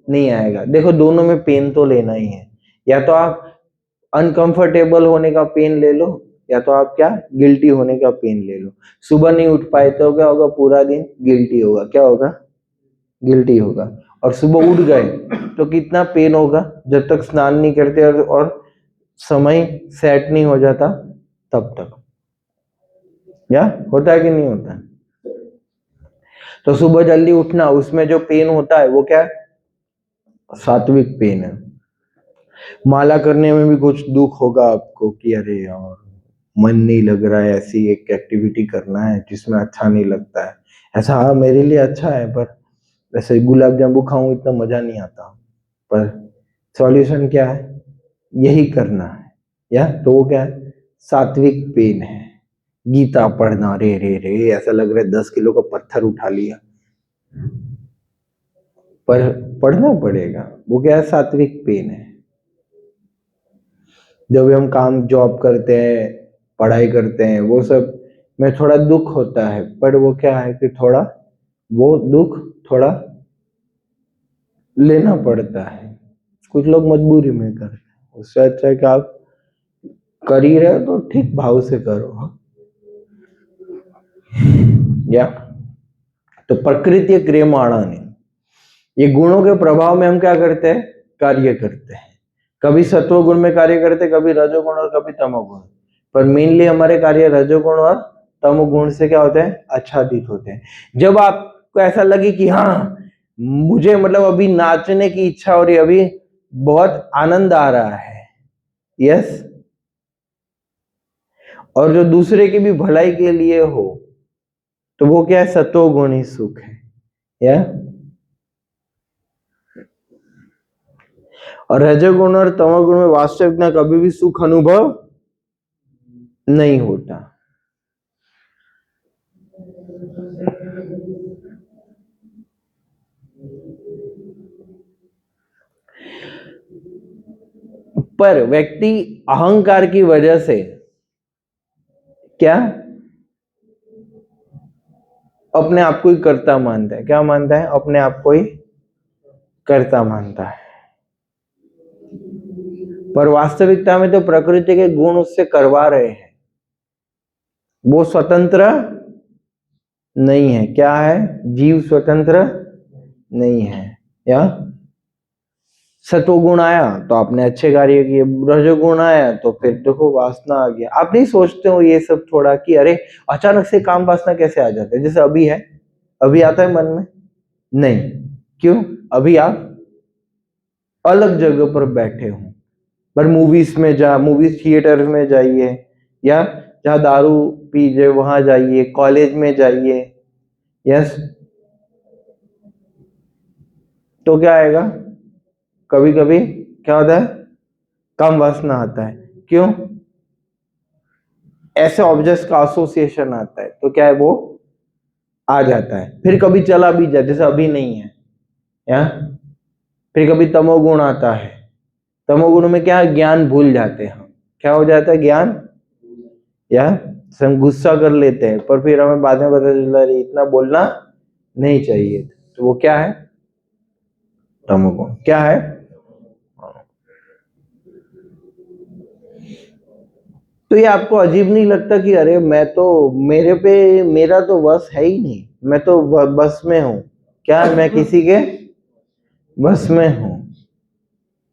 नहीं आएगा। देखो दोनों में पेन तो लेना ही है, या तो आप अनकंफर्टेबल होने का पेन ले लो, या तो आप क्या गिल्टी होने का पेन ले लो। सुबह नहीं उठ पाए तो क्या होगा, पूरा दिन गिल्टी होगा। क्या होगा, गिल्टी होगा। और सुबह उठ गए तो कितना पेन होगा, जब तक स्नान नहीं करते और समय सेट नहीं हो जाता तब तक। या होता है कि नहीं होता है? तो सुबह जल्दी उठना, उसमें जो पेन होता है वो क्या है, सात्विक पेन है। माला करने में भी कुछ दुख होगा आपको कि अरे यार मन नहीं लग रहा है, ऐसी एक एक्टिविटी करना है जिसमें अच्छा नहीं लगता है। ऐसा हाँ मेरे लिए अच्छा है, पर वैसे गुलाब जामुन खाऊं इतना मजा नहीं आता। पर सॉल्यूशन क्या है, यही करना है। या तो वो क्या है, सात्विक पेन है। गीता पढ़ना, रे रे रे ऐसा लग रहा है 10 किलो का पत्थर उठा लिया, पर पढ़ना पड़ेगा। वो क्या है, सात्विक पेन है। जब भी हम काम जॉब करते हैं, पढ़ाई करते हैं, वो सब में थोड़ा दुख होता है, पर वो क्या है कि थोड़ा वो दुख थोड़ा लेना पड़ता है। कुछ लोग मजबूरी में करते हैं, उससे अच्छा है कि आप कर ही रहे हो तो ठीक भाव से करो। हाँ? या तो प्रकृति क्रियमाणानि, ये गुणों के प्रभाव में हम क्या करते हैं, कार्य करते हैं। कभी सत्व गुण में कार्य करते हैं, कभी रजोगुण और कभी तमोगुण, पर मेनली हमारे कार्य रजोगुण और तमोगुण से क्या होते हैं, आच्छादित होते हैं। जब आपको ऐसा लगे कि हाँ मुझे मतलब अभी नाचने की इच्छा हो रही है, अभी बहुत आनंद आ रहा है, यस, और जो दूसरे की भी भलाई के लिए हो, तो वो क्या है, सत्वगुणी सुख है। या और रजोगुण और तमोगुण में वास्तविक में कभी भी सुख अनुभव नहीं होता। पर व्यक्ति अहंकार की वजह से क्या अपने आप को ही कर्ता मानता है। क्या मानता है, अपने आप को ही कर्ता मानता है। पर वास्तविकता में तो प्रकृति के गुण उससे करवा रहे हैं, वो स्वतंत्र नहीं है। क्या है, जीव स्वतंत्र नहीं है। या सत्वगुण आया तो आपने अच्छे कार्य किए, रजोगुण आया तो फिर देखो वासना आ गया। आप नहीं सोचते हो ये सब थोड़ा कि अरे अचानक से काम वासना कैसे आ जाते हैं, जैसे अभी है, अभी आता है मन में नहीं, क्यों, अभी आप अलग जगह पर बैठे हो। पर मूवीज थिएटर में जाइए, या जहाँ दारू पीजिए वहां जाइए, कॉलेज में जाइए, यस, तो क्या आएगा, कभी कभी क्या होता है, कम वासना आता है। क्यों, ऐसे ऑब्जेक्ट्स का एसोसिएशन आता है, तो क्या है, वो आ जाता है। फिर कभी चला भी जाए, जैसे अभी नहीं है, या फिर कभी तमोगुण आता है। तमोगुण में क्या है, ज्ञान भूल जाते हैं हम। क्या हो जाता है, ज्ञान, या हम गुस्सा कर लेते हैं, पर फिर हमें बाद में पता चलता है इतना बोलना नहीं चाहिए। तो वो क्या है, तमोगुण। क्या है, तो ये आपको अजीब नहीं लगता कि अरे मैं तो, मेरे पे मेरा तो बस है ही नहीं, मैं तो बस में हूं। क्या मैं किसी के बस में हूं?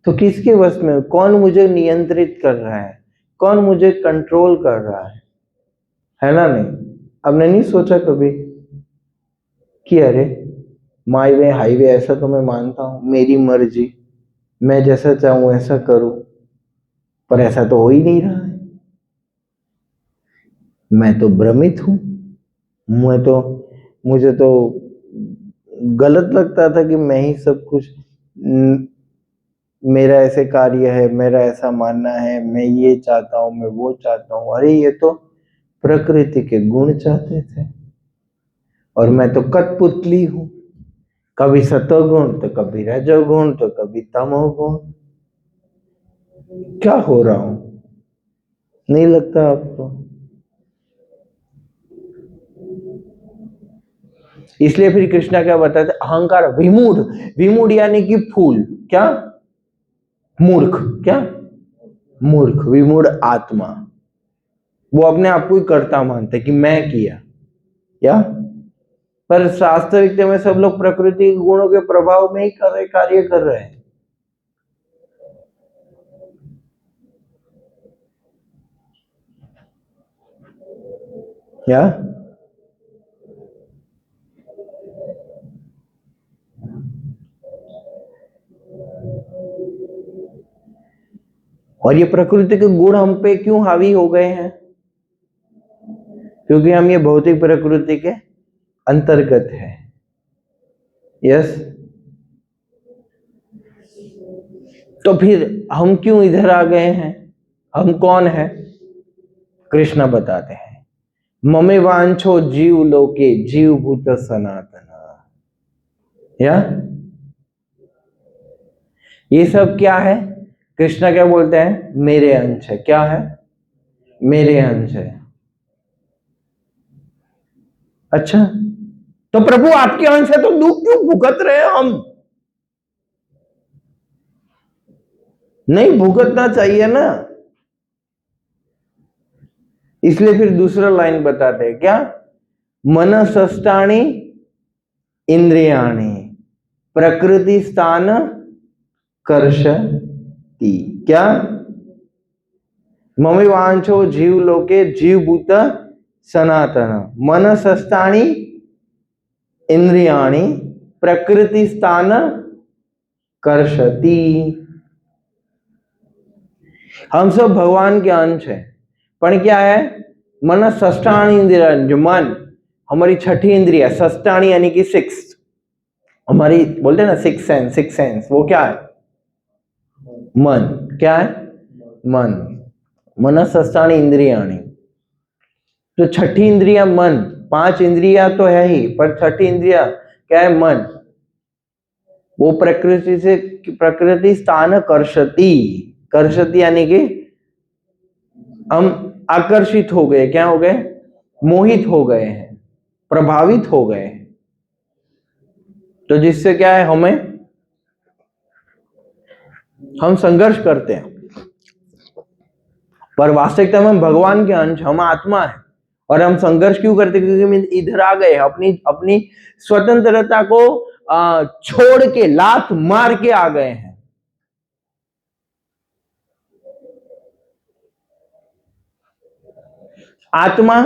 तो किसके बस में हूं? कौन मुझे नियंत्रित कर रहा है, कौन मुझे कंट्रोल कर रहा है ना? नहीं, आपने नहीं सोचा कभी कि अरे माई वे हाईवे, ऐसा तो मैं मानता हूं, मेरी मर्जी, मैं जैसा चाहूं ऐसा करूं, पर ऐसा तो हो ही नहीं रहा है। मैं तो भ्रमित हूं। मुझे तो गलत लगता था कि मैं ही सब कुछ, मेरा ऐसे कार्य है, मेरा ऐसा मानना है, मैं ये चाहता हूं, मैं वो चाहता हूं। अरे ये तो प्रकृति के गुण चाहते थे, और मैं तो कठपुतली हूं, कभी सतोगुण तो कभी रजोगुण तो कभी तमोगुण। क्या हो रहा हूं, नहीं लगता आपको? इसलिए फिर कृष्णा क्या बताते, अहंकार विमूढ़, विमूढ़ यानी कि फूल, क्या मूर्ख, क्या मूर्ख, विमूढ़ आत्मा, वो अपने आप को ही कर्ता मानते कि मैं किया, या पर वास्तविकता में सब लोग प्रकृति गुणों के प्रभाव में ही कार्य कर रहे हैं। या और ये प्रकृति के गुण हम पे क्यों हावी हो गए हैं? क्योंकि हम ये भौतिक प्रकृति के अंतर्गत है। यस, तो फिर हम क्यों इधर आ गए हैं? हम कौन है? कृष्ण बताते हैं, ममे वांछो जीव लोके जीव भूत सनातन। या ये सब क्या है? कृष्ण क्या बोलते हैं? मेरे अंश है। क्या है? मेरे अंश है। अच्छा, तो प्रभु आपके अंश है तो दुख क्यों भुगत रहे हैं हम? नहीं भुगतना चाहिए ना। इसलिए फिर दूसरा लाइन बताते हैं, क्या? मनसष्टानि इंद्रियाणि प्रकृति स्थान कर्षति। क्या? ममे वांछो जीव लोके जीव भूत सनातन मनसष्टानि इंद्रियाणि प्रकृति स्थान कर्षति। हम सब भगवान के अंश हैं, पर क्या है? मन षष्ठाणी इंद्रिया, जो मन हमारी छठी इंद्रिया, षष्ठाणी यानी कि सिक्स, हमारी बोलते हैं ना सिक्स सेंस, वो क्या है? मन। क्या है? मन। मन षष्ठाणी इंद्रियाणी, तो छठी इंद्रिया मन, पांच इंद्रिया तो है ही, पर छठी इंद्रिया क्या है? मन। वो प्रकृति स्थान कर्षति, कर्षति यानी कि हम आकर्षित हो गए, क्या हो गए? मोहित हो गए हैं, प्रभावित हो गए हैं। तो जिससे क्या है, हम संघर्ष करते हैं, पर वास्तविकता में हम भगवान के अंश, हम आत्मा है। और हम संघर्ष क्यों करते? क्योंकि हम इधर आ गए, अपनी स्वतंत्रता को छोड़ के, लात मार के आ गए हैं। आत्मा,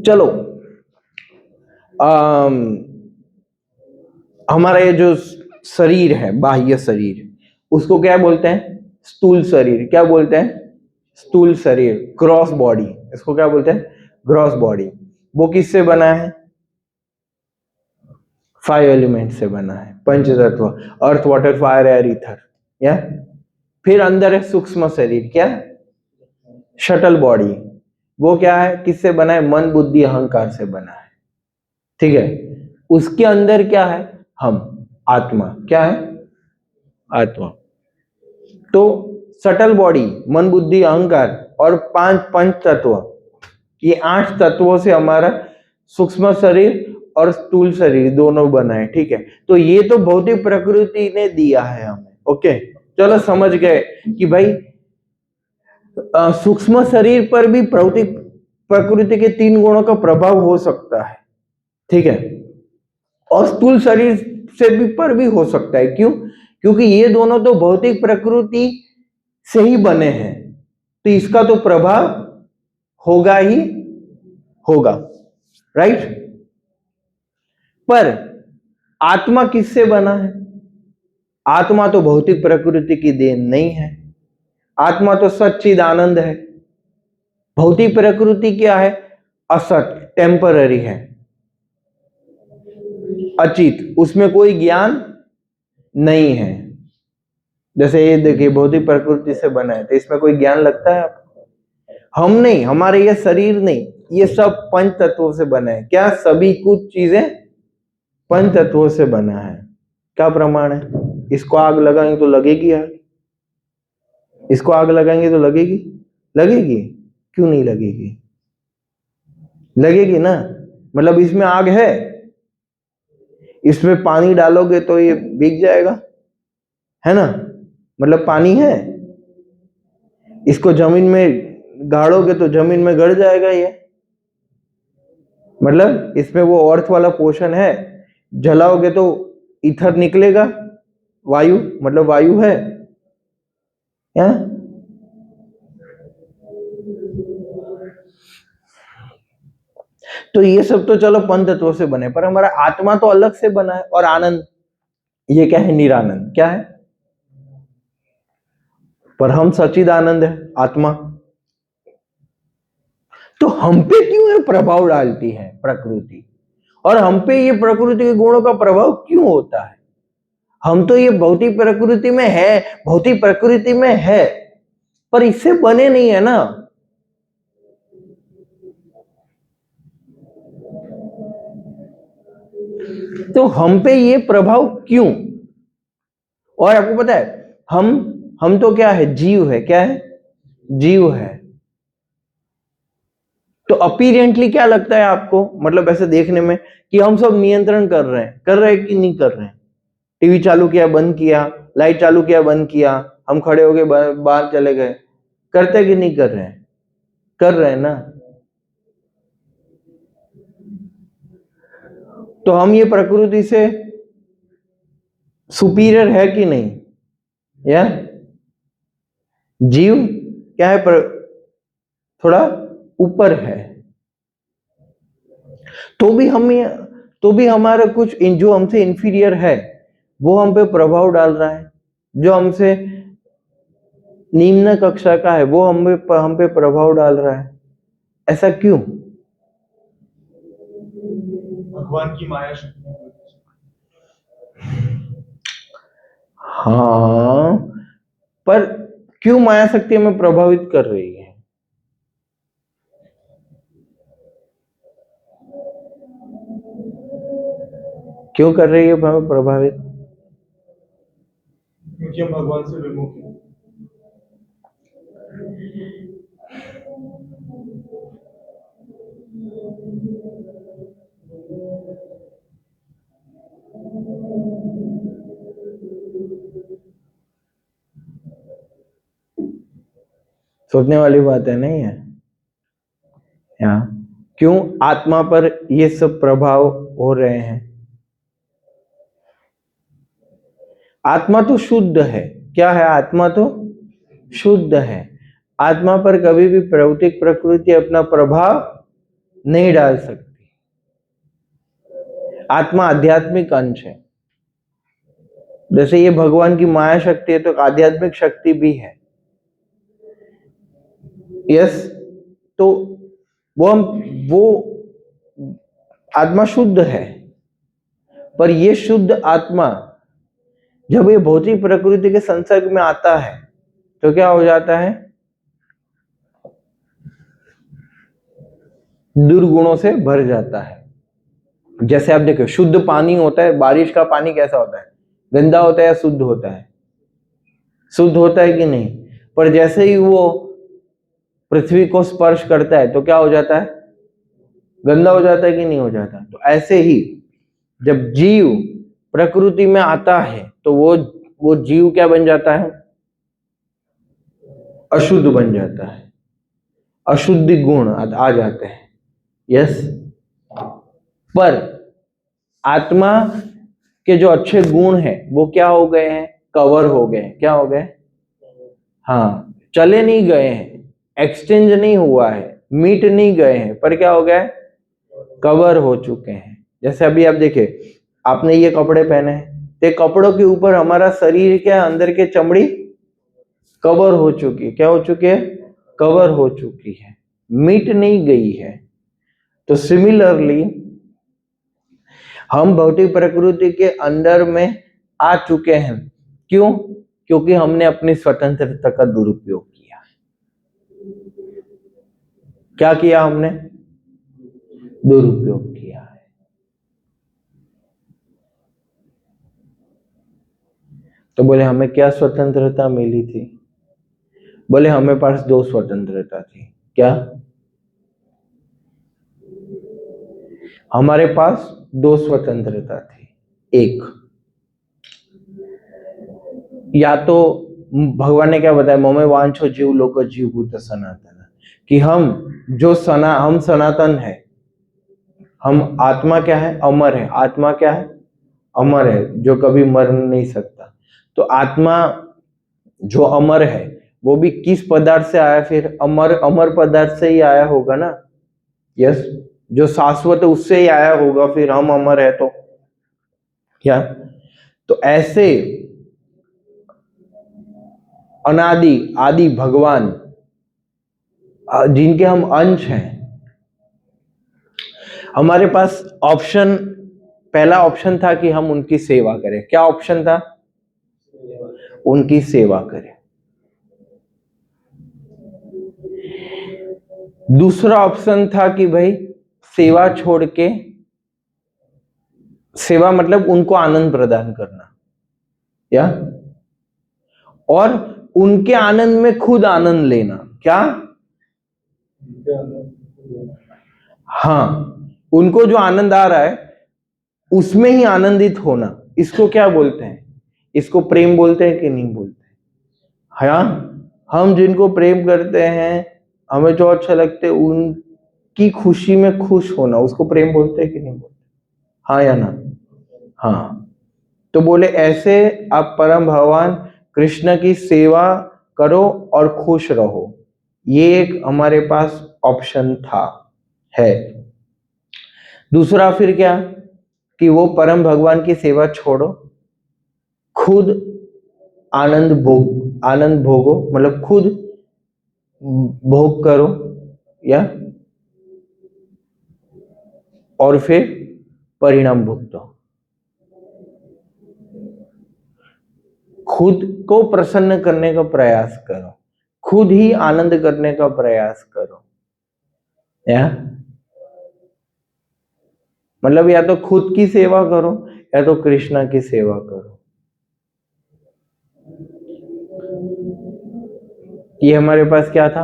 चलो हमारा ये जो शरीर है, बाह्य शरीर, उसको क्या बोलते हैं? स्थूल शरीर। क्या बोलते हैं? स्थूल शरीर, ग्रॉस बॉडी। इसको क्या बोलते हैं? Gross body. वो किससे बना है? 5 एलिमेंट से बना है, पंच तत्व, earth water fire air ether. या फिर अंदर है सूक्ष्म शरीर, क्या? Shuttle body. वो क्या है? किससे बना है? मन बुद्धि अहंकार से बना है। ठीक है, उसके अंदर क्या है? हम, आत्मा। क्या है? आत्मा। तो सटल बॉडी, मन बुद्धि अहंकार और 5 पंच तत्व, ये 8 तत्वों से हमारा सूक्ष्म शरीर और स्थूल शरीर दोनों बना है। ठीक है, तो ये तो भौतिक प्रकृति ने दिया है हमें। ओके, चलो समझ गए कि भाई सूक्ष्म शरीर पर भी भौतिक प्रकृति के 3 गुणों का प्रभाव हो सकता है। ठीक है, और स्थूल शरीर से भी पर भी हो सकता है। क्यों? क्योंकि ये दोनों तो भौतिक प्रकृति से ही बने हैं, तो इसका तो प्रभाव होगा ही होगा, राइट? पर आत्मा किससे बना है? आत्मा तो भौतिक प्रकृति की देन नहीं है। आत्मा तो सच्चिद आनंद है। भौतिक प्रकृति क्या है? असत, टेम्पररी है, अचित, उसमें कोई ज्ञान नहीं है। जैसे ये देखिए, भौतिक प्रकृति से बना है, तो इसमें कोई ज्ञान लगता है आपको? हम नहीं, हमारे ये शरीर नहीं, ये सब पंच तत्वों से बना है। क्या? सभी कुछ चीजें पंच तत्वों से बना है। क्या प्रमाण है? इसको आग लगाएंगे तो लगेगी आग, इसको आग लगाएंगे तो लगेगी? लगेगी? क्यों नहीं लगेगी? लगेगी ना। मतलब इसमें आग है, इसमें पानी डालोगे तो ये भीग जाएगा, है ना? मतलब पानी है, इसको जमीन में गाड़ोगे तो जमीन में गड़ जाएगा ये। मतलब इसमें वो अर्थ वाला पोर्शन है, जलाओगे तो ईथर निकलेगा, वायु, मतलब वायु है या? तो ये सब तो चलो पंच तत्वों से बने, पर हमारा आत्मा तो अलग से बना है। और आनंद, ये क्या है? निरानंद क्या है? पर हम सचिद आनंद है आत्मा। तो हम पे क्यों ये प्रभाव डालती है प्रकृति, और हम पे ये प्रकृति के गुणों का प्रभाव क्यों होता है? हम तो ये भौतिक प्रकृति में है, भौतिक प्रकृति में है, पर इससे बने नहीं है ना। तो हम पे ये प्रभाव क्यों? और आपको पता है, हम तो क्या है? जीव है। क्या है? जीव है। तो अपीरेंटली क्या लगता है आपको, मतलब ऐसे देखने में, कि हम सब नियंत्रण कर रहे हैं कि नहीं कर रहे हैं? टीवी चालू किया, बंद किया, लाइट चालू किया, बंद किया, हम खड़े हो गए, बाहर चले गए, करते कि नहीं कर रहे हैं? कर रहे हैं ना। तो हम ये प्रकृति से सुपीरियर है कि नहीं? या जीव क्या है? थोड़ा ऊपर है। तो भी हमारा कुछ जो हमसे इंफीरियर है वो हम पे प्रभाव डाल रहा है, जो हमसे निम्न कक्षा का है वो हम पे प्रभाव डाल रहा है। ऐसा क्यों? भगवान की माया शक्ति। हाँ, पर क्यों माया शक्ति हमें प्रभावित कर रही है? क्यों कर रही है हमें प्रभावित? क्योंकि हम भगवान से विमुख हैं। सोचने वाली बात है, नहीं है? यहाँ क्यों आत्मा पर ये सब प्रभाव हो रहे हैं? आत्मा तो शुद्ध है। क्या है? आत्मा तो शुद्ध है। आत्मा पर कभी भी भौतिक प्रकृति अपना प्रभाव नहीं डाल सकती। आत्मा आध्यात्मिक अंश है। जैसे ये भगवान की माया शक्ति है, तो आध्यात्मिक शक्ति भी है। यस। तो वो आत्मा शुद्ध है, पर ये शुद्ध आत्मा जब ये भौतिक प्रकृति के संसर्ग में आता है तो क्या हो जाता है? दुर्गुणों से भर जाता है। जैसे आप देखो, शुद्ध पानी होता है, बारिश का पानी कैसा होता है? गंदा होता है या शुद्ध होता है? शुद्ध होता है कि नहीं? पर जैसे ही वो पृथ्वी को स्पर्श करता है तो क्या हो जाता है? गंदा हो जाता है कि नहीं हो जाता? तो ऐसे ही जब जीव प्रकृति में आता है तो वो जीव क्या बन जाता है? अशुद्ध बन जाता है। अशुद्धि गुण आ जाते हैं। यस। पर आत्मा के जो अच्छे गुण हैं वो क्या हो गए हैं? कवर हो गए। क्या हो गए? हाँ, चले नहीं गए हैं, एक्सचेंज नहीं हुआ है, मिट नहीं गए हैं, पर क्या हो गया? कवर हो चुके हैं। जैसे अभी आप देखिए, आपने ये कपड़े पहने हैं, तो कपड़ों के ऊपर हमारा शरीर क्या, अंदर के चमड़ी कवर हो चुकी है। क्या हो चुकी है? कवर हो चुकी है, मिट नहीं गई है। तो सिमिलरली हम भौतिक प्रकृति के अंदर में आ चुके हैं। क्यों? क्योंकि हमने अपनी स्वतंत्रता का दुरुपयोग किया। क्या किया हमने? दुरुपयोग किया है। तो बोले हमें क्या स्वतंत्रता मिली थी? बोले हमें पास दो स्वतंत्रता थी। क्या? हमारे पास दो स्वतंत्रता थी। एक, या तो भगवान ने क्या बताया, मोमे वांछो जीव लोक जीव भूत सनातन, कि हम सनातन है, हम आत्मा क्या है, अमर है। आत्मा क्या है, अमर है, जो कभी मर नहीं सकता। तो आत्मा जो अमर है वो भी किस पदार्थ से आया? फिर अमर अमर पदार्थ से ही आया होगा ना। यस, जो शाश्वत है उससे ही आया होगा, फिर हम अमर है तो क्या? तो ऐसे अनादि आदि भगवान जिनके हम अंश हैं, हमारे पास ऑप्शन, पहला ऑप्शन था कि हम उनकी सेवा करें। क्या ऑप्शन था? उनकी सेवा करें। दूसरा ऑप्शन था कि भाई सेवा छोड़ के, सेवा मतलब उनको आनंद प्रदान करना, या और उनके आनंद में खुद आनंद लेना। क्या? हाँ, उनको जो आनंद आ रहा है उसमें ही आनंदित होना। इसको क्या बोलते हैं? इसको प्रेम बोलते हैं कि नहीं बोलते? हाँ, हम जिनको प्रेम करते हैं, हमें जो अच्छा लगता है, उनकी खुशी में खुश होना, उसको प्रेम बोलते हैं कि नहीं बोलते? हाँ या ना? हाँ। तो बोले ऐसे आप परम भगवान कृष्ण की सेवा करो और खुश रहो। ये एक हमारे पास ऑप्शन था, है। दूसरा फिर क्या, कि वो परम भगवान की सेवा छोड़ो, खुद आनंद भोगो, मतलब खुद भोग करो, या और फिर परिणाम भुगतो। खुद को प्रसन्न करने का प्रयास करो, खुद ही आनंद करने का प्रयास करो, या मतलब या तो खुद की सेवा करो या तो कृष्णा की सेवा करो। ये हमारे पास क्या था?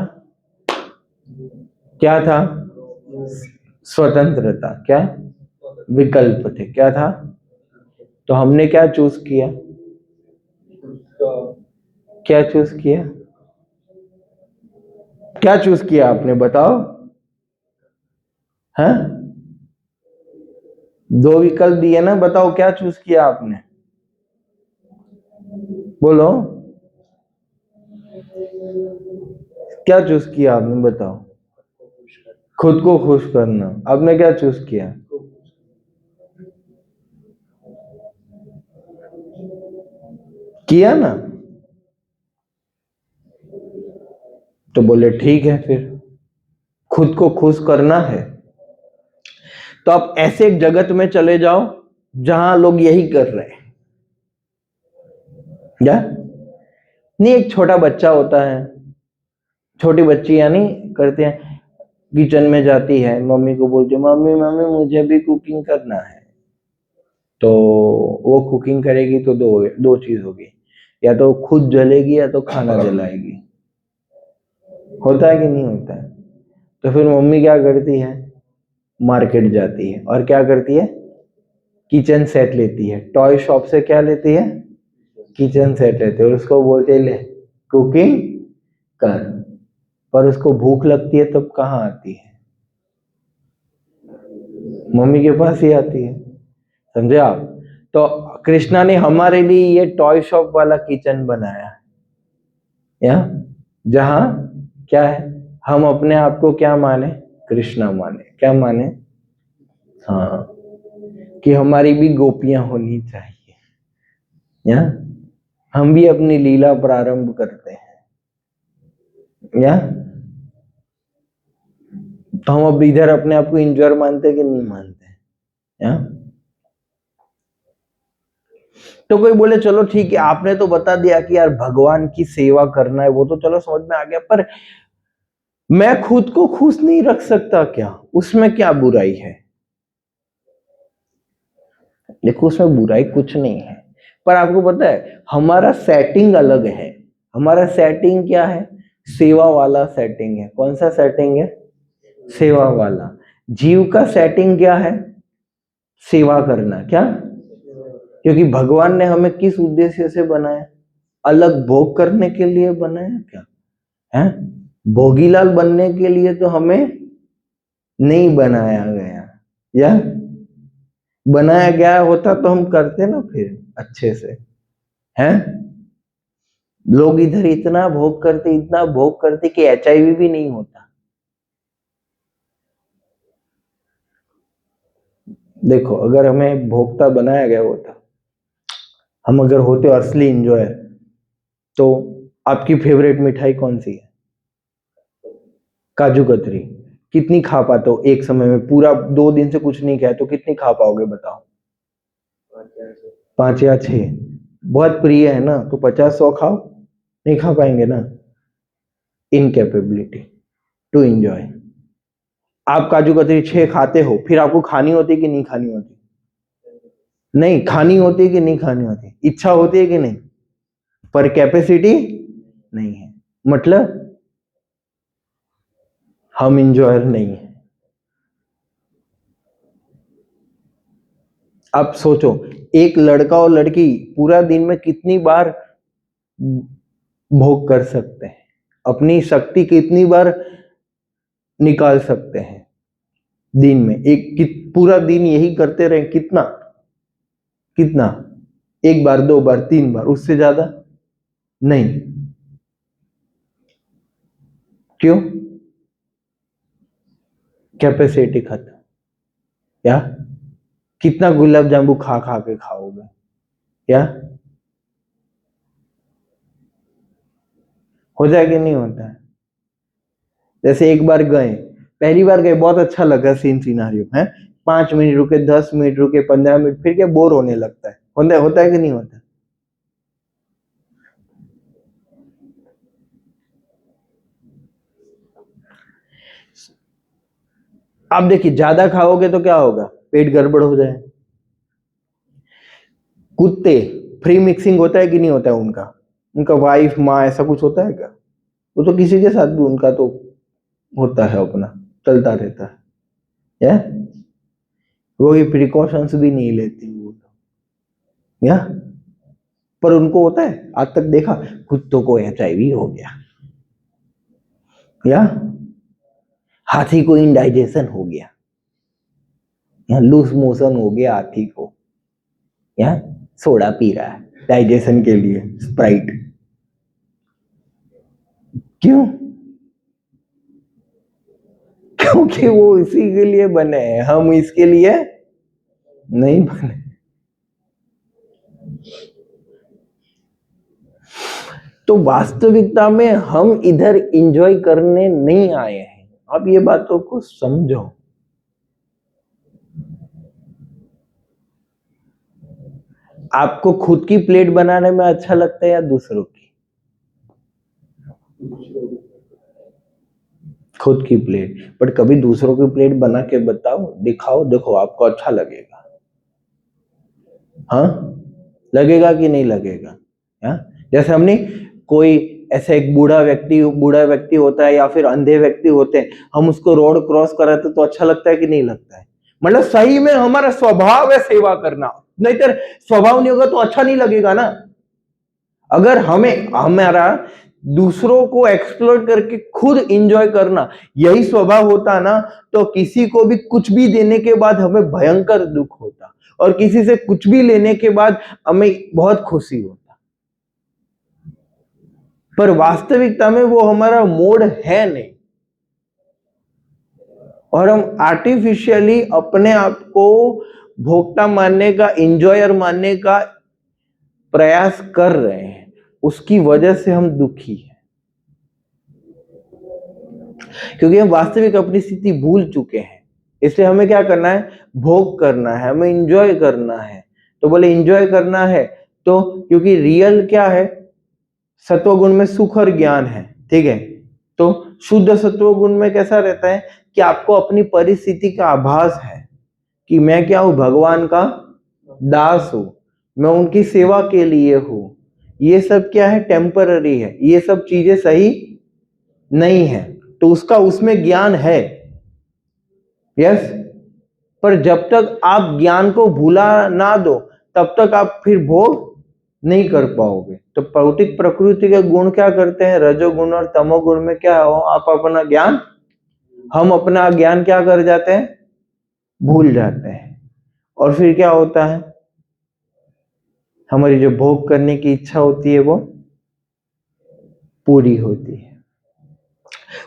क्या था? स्वतंत्रता। क्या? विकल्प थे। क्या था? तो हमने क्या चूज किया? क्या चूज किया? क्या चूज किया आपने, बताओ? हैं? दो विकल्प दिए ना, बताओ क्या चूज किया आपने? बोलो, क्या चूज किया आपने, बताओ? खुद को खुश करना। आपने क्या चूज किया? किया ना? तो बोले ठीक है, फिर खुद को खुश करना है तो आप ऐसे एक जगत में चले जाओ जहां लोग यही कर रहे हैं। क्या? नहीं, एक छोटा बच्चा होता है, छोटी बच्ची यानी करते हैं, किचन में जाती है, मम्मी को बोलती है, मम्मी मम्मी मुझे भी कुकिंग करना है। तो वो कुकिंग करेगी तो दो दो चीज होगी, या तो खुद जलेगी या तो खाना जलाएगी। होता है कि नहीं होता है? तो फिर मम्मी क्या करती है, मार्केट जाती है और क्या करती है, किचन सेट लेती है। टॉय शॉप से क्या लेती है? किचन सेट लेते हैं। उसको बोलते हैं, ले कुकिंग कर। पर उसको भूख लगती है तब कहाँ आती है? मम्मी के पास ही आती है। समझे आप? तो कृष्णा ने हमारे लिए ये टॉय शॉप वाला किचन बनाया है, या जहां क्या है, हम अपने आप को क्या माने, कृष्णा माने। क्या माने? हाँ, कि हमारी भी गोपियां होनी चाहिए, या हम भी अपनी लीला प्रारंभ करते हैं, या तो हम अब इधर अपने आप को इंजॉय मानते कि नहीं मानते, या? तो कोई बोले चलो ठीक है, आपने तो बता दिया कि यार भगवान की सेवा करना है, वो तो चलो समझ में आ गया, पर मैं खुद को खुश नहीं रख सकता क्या? उसमें क्या बुराई है? देखो, उसमें बुराई कुछ नहीं है, पर आपको पता है हमारा सेटिंग अलग है। हमारा सेटिंग क्या है? सेवा वाला सेटिंग है। कौन सा सेटिंग है? सेवा वाला। जीव का सेटिंग क्या है? सेवा करना। क्या? क्योंकि भगवान ने हमें किस उद्देश्य से बनाया? अलग भोग करने के लिए बनाया क्या है? भोगीलाल बनने के लिए तो हमें नहीं बनाया गया। या बनाया गया होता तो हम करते ना फिर अच्छे से। हैं? लोग इधर इतना भोग करते कि HIV भी नहीं होता। देखो, अगर हमें भोक्ता बनाया गया होता, हम अगर होते असली इंजॉयर, तो आपकी फेवरेट मिठाई कौन सी है? काजू कतरी। कितनी खा पाते हो एक समय में? पूरा 2 दिन से कुछ नहीं खाया तो कितनी खा पाओगे बताओ? 5 या 6। बहुत प्रिय है ना, तो 50-100 खाओ। नहीं खा पाएंगे ना। Incapability to enjoy. आप काजू कतरी 6 खाते हो, फिर आपको खानी होती कि नहीं खानी होती? नहीं खानी होती कि नहीं खानी होती? इच्छा होती है कि नहीं? पर कैपेसिटी नहीं है। मतलब हम इंजॉयर नहीं है। अब सोचो, एक लड़का और लड़की पूरा दिन में कितनी बार भोग कर सकते हैं? अपनी शक्ति कितनी बार निकाल सकते हैं दिन में? पूरा दिन यही करते रहे, कितना कितना? 1 बार, 2 बार, 3 बार, उससे ज्यादा नहीं। क्यों? कैपेसिटी खत्म। या कितना गुलाब जामुन खा खा के खाओगे? या हो जाए कि नहीं होता है? जैसे एक बार गए, पहली बार गए, बहुत अच्छा लगा सीन सिनारियो है, 5 मिनट रुके, 10 मिनट रुके, 15 मिनट, फिर क्या बोर होने लगता है? होता है कि नहीं होता? आप देखिए, ज्यादा खाओगे तो क्या होगा? पेट गड़बड़ हो जाए। कुत्ते, फ्री मिक्सिंग होता है कि नहीं होता है उनका? उनका वाइफ माँ ऐसा कुछ होता है क्या? वो तो किसी के साथ भी उनका तो होता है, अपना चलता रहता है। या वो ये प्रिकॉशंस भी नहीं लेती वो तो। या पर उनको होता है, आज तक देखा कुत्तों को HIV हो गया, या हाथी को इंडाइजेशन हो गया, या लूज मोशन हो गया हाथी को, या सोडा पी रहा है डाइजेशन के लिए, स्प्राइट। क्यों? क्योंकि वो इसी के लिए बने हैं, हम इसके लिए नहीं बने। तो वास्तविकता में हम इधर एंजॉय करने नहीं आए हैं। अब ये बातों को समझो। आपको खुद की प्लेट बनाने में अच्छा लगता है या दूसरों की? खुद की प्लेट। बट कभी दूसरों की प्लेट बना के बताओ, दिखाओ, देखो आपको अच्छा लगेगा। हाँ, लगेगा कि नहीं लगेगा? हाँ, जैसे हमने कोई ऐसे एक बूढ़ा व्यक्ति होता है या फिर अंधे व्यक्ति होते हैं, हम उसको रोड क्रॉस कराते तो अच्छा लगता है कि नहीं लगता है? मतलब सही में हमारा स्वभाव है सेवा करना, नहीं तो स्वभाव नहीं होगा तो अच्छा नहीं लगेगा ना। अगर हमें हमारा दूसरों को एक्सप्लोर करके खुद एंजॉय करना यही स्वभाव होता ना, तो किसी को भी कुछ भी देने के बाद हमें भयंकर दुख होता, और किसी से कुछ भी लेने के बाद हमें बहुत खुशी होता। पर वास्तविकता में वो हमारा मोड है नहीं, और हम आर्टिफिशियली अपने आप को भोक्ता मानने का, एंजॉयर मानने का प्रयास कर रहे हैं। उसकी वजह से हम दुखी हैं, क्योंकि हम वास्तविक अपनी स्थिति भूल चुके हैं। इसलिए हमें क्या करना है? भोग करना है, हमें एंजॉय करना है। तो बोले एंजॉय करना है तो, क्योंकि रियल क्या है? सत्वगुण में सुख और ज्ञान है, ठीक है? तो शुद्ध सत्वगुण में कैसा रहता है कि आपको अपनी परिस्थिति का आभास है कि मैं क्या हूं? भगवान का दास हूं, मैं उनकी सेवा के लिए हूं। ये सब क्या है? टेम्पररी है। ये सब चीजें सही नहीं है, तो उसका उसमें ज्ञान है, यस। पर जब तक आप ज्ञान को भूला ना दो तब तक आप फिर भोग नहीं कर पाओगे। तो भौतिक प्रकृति के गुण क्या करते हैं, रजोगुण और तमोगुण में क्या हो, आप अपना ज्ञान, हम अपना ज्ञान क्या कर जाते हैं, भूल जाते हैं। और फिर क्या होता है, हमारी जो भोग करने की इच्छा होती है वो पूरी होती है,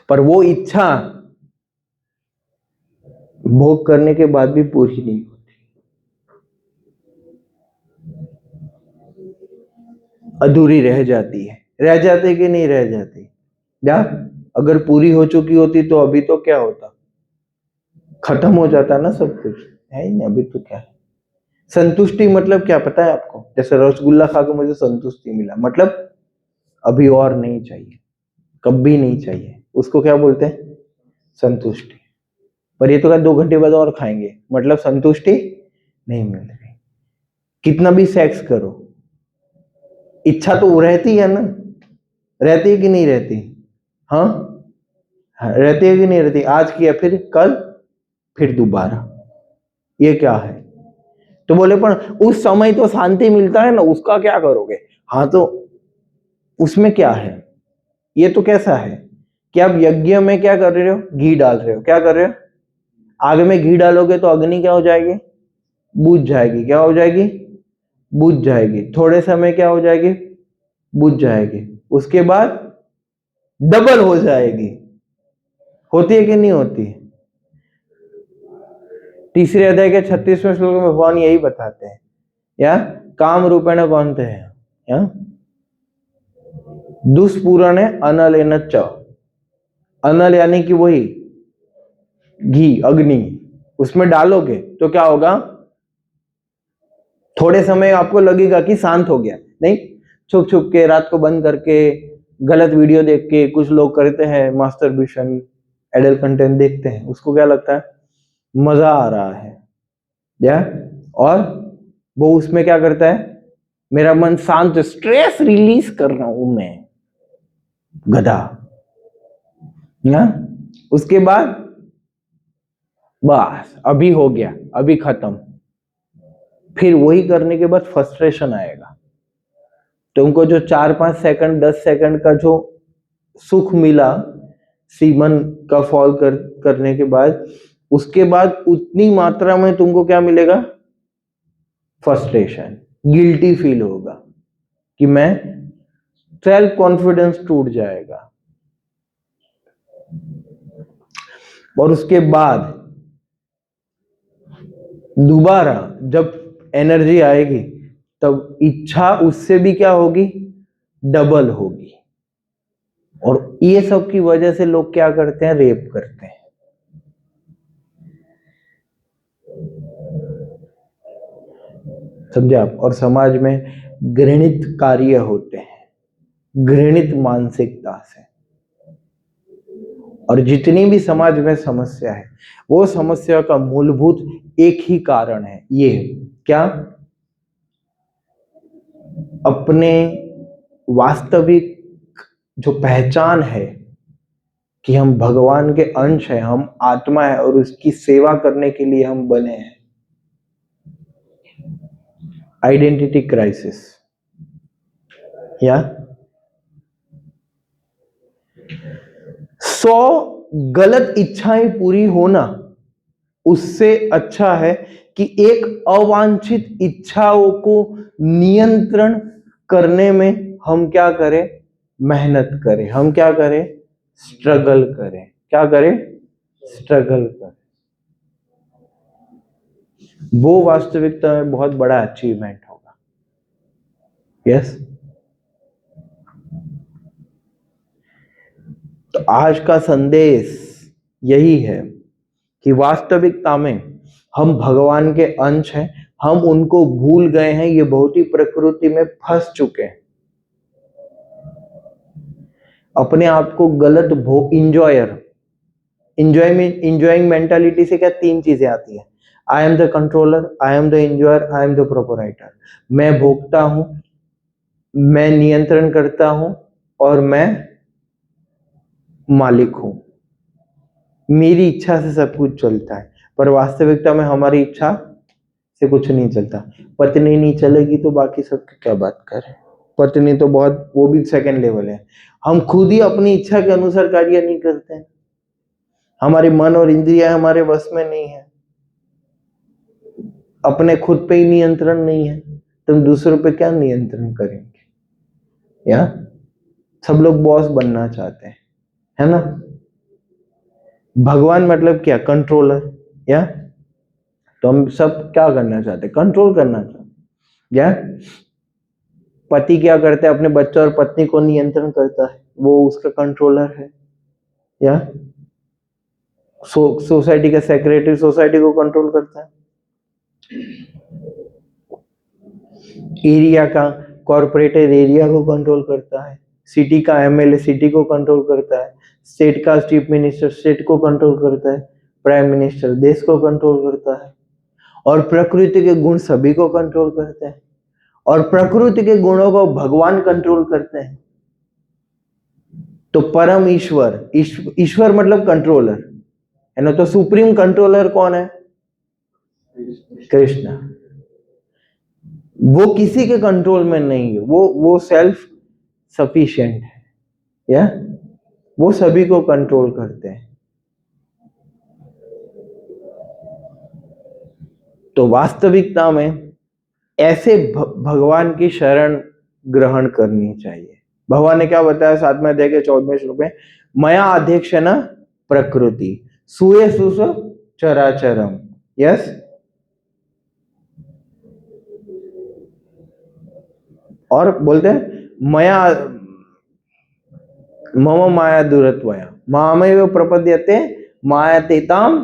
पर वो इच्छा भोग करने के बाद भी पूरी नहीं होती, अधूरी रह जाती है। रह जाती कि नहीं रह जाती, क्या अगर पूरी हो चुकी होती तो अभी तो क्या होता, खत्म हो जाता ना सब कुछ, है ही नहीं। अभी तो क्या है, संतुष्टि मतलब क्या पता है आपको, जैसे रसगुल्ला खा के मुझे संतुष्टि मिला, मतलब अभी और नहीं चाहिए, कभी नहीं चाहिए, उसको क्या बोलते हैं, संतुष्टि। पर ये तो क्या 2 घंटे बाद और खाएंगे, मतलब संतुष्टि नहीं मिल रही। कितना भी सेक्स करो, इच्छा तो रहती है ना, रहती है कि नहीं रहती, हाँ, रहती है कि नहीं रहती, आज किया फिर कल फिर दोबारा, ये क्या है। तो बोले पर उस समय तो शांति मिलता है ना, उसका क्या करोगे, हाँ तो उसमें क्या है, ये तो कैसा है कि आप यज्ञ में क्या कर रहे हो, घी डाल रहे हो, क्या कर रहे हो, आग में घी डालोगे तो अग्नि क्या हो जाएगी, बुझ जाएगी, क्या हो जाएगी, बुझ जाएगी, थोड़े समय क्या हो जाएगी, बुझ जाएगी, उसके बाद डबल हो जाएगी, होती है कि नहीं होती। तीसरे अध्याय के 36वें श्लोक में भगवान यही बताते हैं, या काम रूपेण कौनते हैं, या दुष्पूरणे अनलेन च, अनल यानी कि वही घी, अग्नि, उसमें डालोगे तो क्या होगा, थोड़े समय आपको लगेगा कि शांत हो गया, नहीं, छुप छुप के रात को बंद करके गलत वीडियो देख के, कुछ लोग करते हैं मास्टरबेशन, एडल्ट कंटेंट देखते हैं, उसको क्या लगता है, मजा आ रहा है, या, और वो उसमें क्या करता है, मेरा मन शांत, स्ट्रेस रिलीज कर रहा हूं मैं, गधा ना, उसके बाद बस अभी हो गया, अभी खत्म, फिर वही करने के बाद फ्रस्ट्रेशन आएगा। तुमको जो 4-5 सेकंड 10 सेकंड का जो सुख मिला सीमन का फॉल करने के बाद, उसके बाद उतनी मात्रा में तुमको क्या मिलेगा, फ्रस्ट्रेशन, गिल्टी फील होगा कि मैं, सेल्फ कॉन्फिडेंस टूट जाएगा। और उसके बाद दोबारा जब एनर्जी आएगी तब इच्छा उससे भी क्या होगी, डबल होगी। और ये सब की वजह से लोग क्या करते हैं, रेप करते हैं। समझे आप। और समाज में घृणित कार्य होते हैं, घृणित मानसिकता से। और जितनी भी समाज में समस्या है, वो समस्या का मूलभूत एक ही कारण है, ये क्या, अपने वास्तविक जो पहचान है कि हम भगवान के अंश हैं, हम आत्मा है और उसकी सेवा करने के लिए हम बने हैं, आइडेंटिटी क्राइसिस, या 100 गलत इच्छाएं पूरी होना उससे अच्छा है कि एक अवांछित इच्छाओं को नियंत्रण करने में हम क्या करें, मेहनत करें, हम क्या करें, स्ट्रगल करें, क्या करें, स्ट्रगल करें। वो वास्तविकता में बहुत बड़ा अचीवमेंट होगा, यस। तो आज का संदेश यही है कि वास्तविकता में हम भगवान के अंश हैं, हम उनको भूल गए हैं, ये भौतिक प्रकृति में फंस चुके हैं, अपने आप को गलत इंजॉइंग मेंटालिटी से क्या 3 चीजें आती है, I am the controller, I am the enjoyer, I am the proprietor. मैं भोगता हूं, मैं नियंत्रण करता हूं, और मैं मालिक हूं, मेरी इच्छा से सब कुछ चलता है, पर वास्तविकता में हमारी इच्छा से कुछ नहीं चलता। पत्नी नहीं चलेगी तो बाकी सब की क्या बात करें। पत्नी तो बहुत, वो भी सेकंड लेवल है। हम खुद ही अपनी इच्छा के अनुसार कार्य नहीं करते हैं, हमारे मन और इंद्रियां हमारे वश में नहीं है, अपने खुद पे ही नियंत्रण नहीं है, तुम दूसरों पे क्या नियंत्रण करेंगे। या सब लोग बॉस बनना चाहते हैं, है ना। भगवान मतलब क्या, कंट्रोलर। या तो हम सब क्या करना चाहते हैं, कंट्रोल करना चाहते। या पति क्या करता है, अपने बच्चों और पत्नी को नियंत्रण करता है, वो उसका कंट्रोलर है। या सोसाइटी का सेक्रेटरी सोसाइटी को कंट्रोल करता है, एरिया का कॉर्पोरेटर एरिया को कंट्रोल करता है, सिटी का एमएलए सिटी को कंट्रोल करता है, स्टेट का चीफ मिनिस्टर स्टेट को कंट्रोल करता है, प्राइम मिनिस्टर देश को कंट्रोल करता है, और प्रकृति के गुण सभी को कंट्रोल करते हैं, और प्रकृति के गुणों को भगवान कंट्रोल करते हैं। तो परम ईश्वर, ईश्वर मतलब कंट्रोलर है ना। तो सुप्रीम कंट्रोलर कौन है, कृष्ण। वो किसी के कंट्रोल में नहीं है, वो सेल्फ सफिशिएंट है। या वो सभी को कंट्रोल करते हैं। तो वास्तविकता में ऐसे भगवान की शरण ग्रहण करनी चाहिए। भगवान ने क्या बताया 7वें अध्याय के 14वें श्लोक में, मया अध्यक्ष न प्रकृति सूये सुस चराचरम। यस, और बोलते हैं मया मम माया दूरत्वया मामेव प्रपद्यते मायातेताम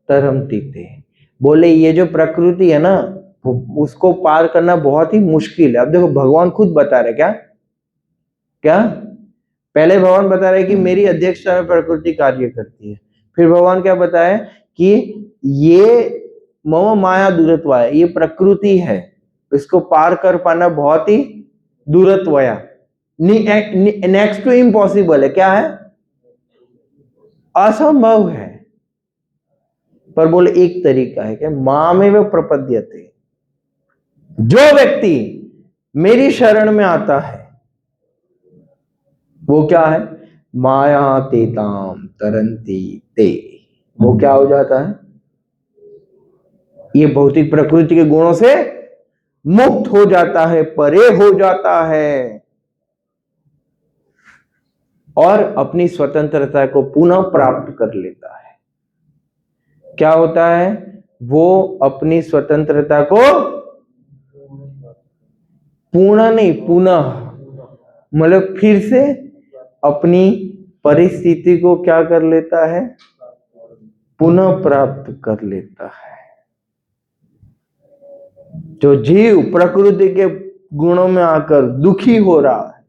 तरम तीते। बोले ये जो प्रकृति है ना, उसको पार करना बहुत ही मुश्किल है। अब देखो भगवान खुद बता रहे, क्या क्या पहले भगवान बता रहे कि मेरी अध्यक्षता में प्रकृति कार्य करती है, फिर भगवान क्या बताए कि ये मम माया दूरत्वया, ये प्रकृति है, इसको पार कर पाना बहुत ही दूरत्वया, नेक्स्ट टू इम्पॉसिबल है। क्या है, असंभव है। पर बोले एक तरीका है कि मामेव प्रपद्यते, जो व्यक्ति मेरी शरण में आता है वो क्या है, माया तेताम तरंती ते, वो क्या हो जाता है, ये भौतिक प्रकृति के गुणों से मुक्त हो जाता है, परे हो जाता है, और अपनी स्वतंत्रता को पुनः प्राप्त कर लेता है। क्या होता है, वो अपनी स्वतंत्रता को पूर्ण नहीं, पुनः मतलब फिर से अपनी परिस्थिति को क्या कर लेता है, पुनः प्राप्त कर लेता है। जो जीव प्रकृति के गुणों में आकर दुखी हो रहा है,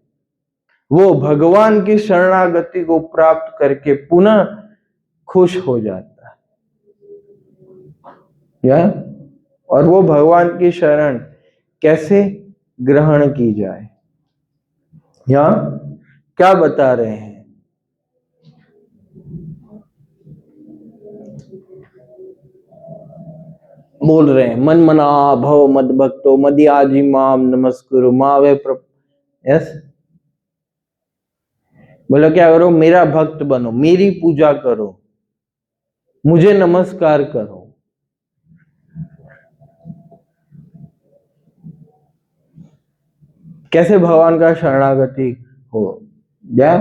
वो भगवान की शरणागति को प्राप्त करके पुनः खुश हो जाता है। या और वो भगवान की शरण कैसे ग्रहण की जाए, या क्या बता रहे हैं, बोल रहे हैं मन मना भव मद भक्तो मदयाजी माम नमस्कुरु मावे यस, बोलो क्या करो, मेरा भक्त बनो, मेरी पूजा करो, मुझे नमस्कार करो। कैसे भगवान का शरणागति हो या,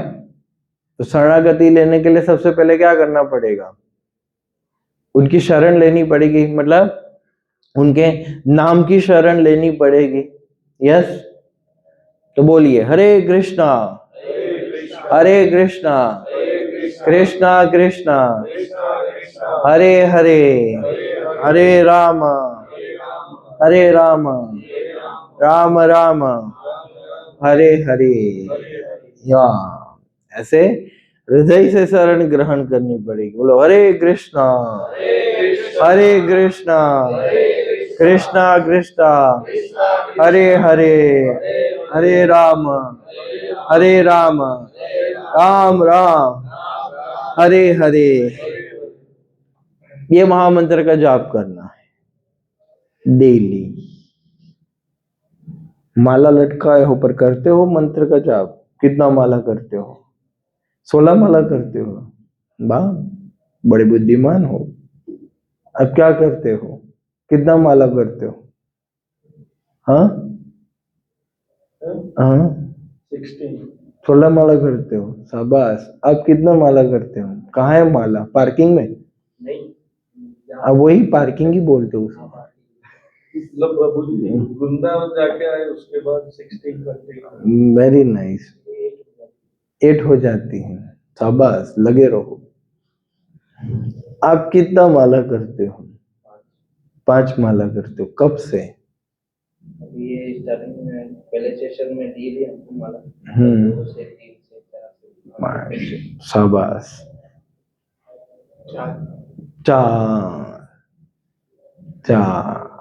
तो शरणागति लेने के लिए सबसे पहले क्या करना पड़ेगा, उनकी शरण लेनी पड़ेगी, मतलब उनके नाम की शरण लेनी पड़ेगी। यस, तो बोलिए हरे कृष्णा हरे कृष्णा कृष्णा कृष्णा हरे हरे हरे राम राम राम हरे हरे। या ऐसे हृदय से शरण ग्रहण करनी पड़ेगी। बोलो हरे कृष्णा कृष्णा कृष्णा हरे हरे हरे राम राम राम हरे हरे, ये महामंत्र का जाप करना है डेली। माला लटकाए हो पर करते हो मंत्र का जाप? कितना माला करते हो? 16 माला करते हो? वाह, बड़े बुद्धिमान हो। अब क्या करते हो? कितना माला करते हो? हाँ हाँ, 16 माला करते हो, शाबाश। अब कितना माला करते हो? कहाँ है माला? पार्किंग में? नहीं, अब वही पार्किंग ही बोलते हो उसको। मतलब प्रभु जी वृंदावन जाके आए उसके बाद 16 करते वेरी नाइस, 8 हो जाती है, शाबाश, लगे रहो। आप कितना माला करते हो? 5 माला करते हो। कब से? अभी ये स्टार्टिंग में पहले सेशन में दी थी हमको माला, 2 से 3 से 4 से शाबाश। 4 4 4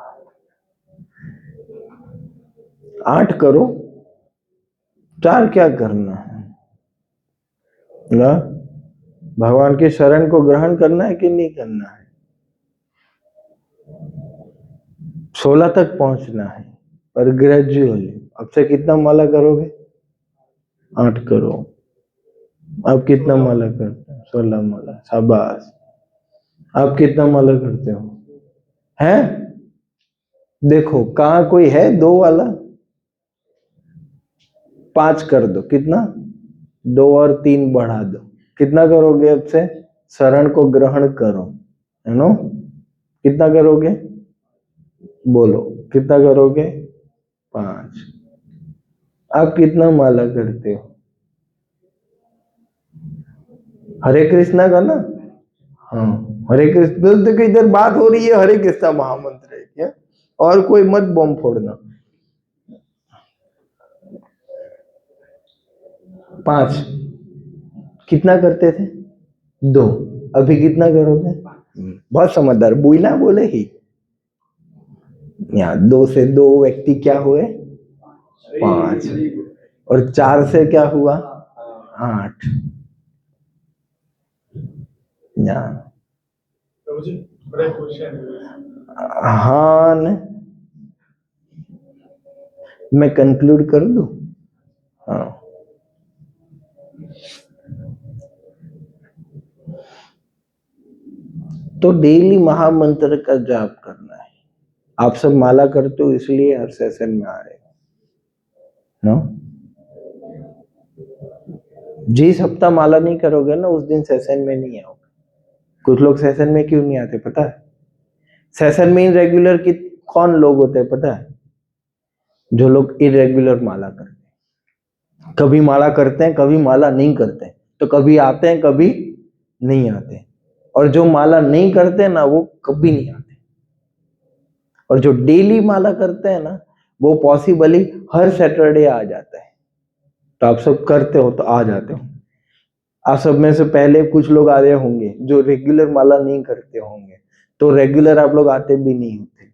8 करो, 4 क्या करना है ना? भगवान के शरण को ग्रहण करना है कि नहीं करना है? 16 तक पहुंचना है, पर ग्रेजुअली। अब से कितना माला करोगे? 8 करो। अब कितना माला करते हो? 16 माला, शाबाश। आप कितना माला करते हो? हैं? देखो कहाँ कोई है 2 वाला? 5 कर दो। कितना? 2 और 3 बढ़ा दो। कितना करोगे अब से? शरण को ग्रहण करो, है नो? कितना करोगे? बोलो कितना करोगे? 5। आप कितना माला करते हो? हरे कृष्णा का ना? हाँ, हरे कृष्ण। देखो इधर बात हो रही है हरे कृष्णा महामंत्र है क्या? और कोई मत बम फोड़ना। 5 कितना करते थे? 2। अभी कितना करोगे? बहुत समझदार, बुला बोले ही। यहाँ 2 से 2 व्यक्ति क्या हुए? 5। और 4 से क्या हुआ? 8। यहाँ प्रभु जी बड़ा क्वेश्चन हाँ न? मैं कंक्लूड कर दूं? हाँ, तो डेली महामंत्र का जाप करना है। आप सब माला करते हो इसलिए हर सेशन में आ रहे हो नो? जिस हफ्ता माला नहीं करोगे ना, उस दिन सेशन में नहीं आओगे। कुछ लोग सेशन में क्यों नहीं आते पता है? सेशन में इरेगुलर की कौन लोग होते हैं पता है? जो लोग इरेगुलर माला करते हैं। कभी माला करते हैं, कभी माला नहीं करते हैं। तो कभी आते हैं, कभी नहीं आते। और जो माला नहीं करते हैं ना, वो कभी नहीं आते। और जो डेली माला करते हैं ना, वो पॉसिबली हर सैटरडे आ जाता है। तो आप सब करते हो तो आ जाते हो। आप सब में से पहले कुछ लोग आ रहे होंगे जो रेगुलर माला नहीं करते होंगे, तो रेगुलर आप लोग आते भी नहीं होते।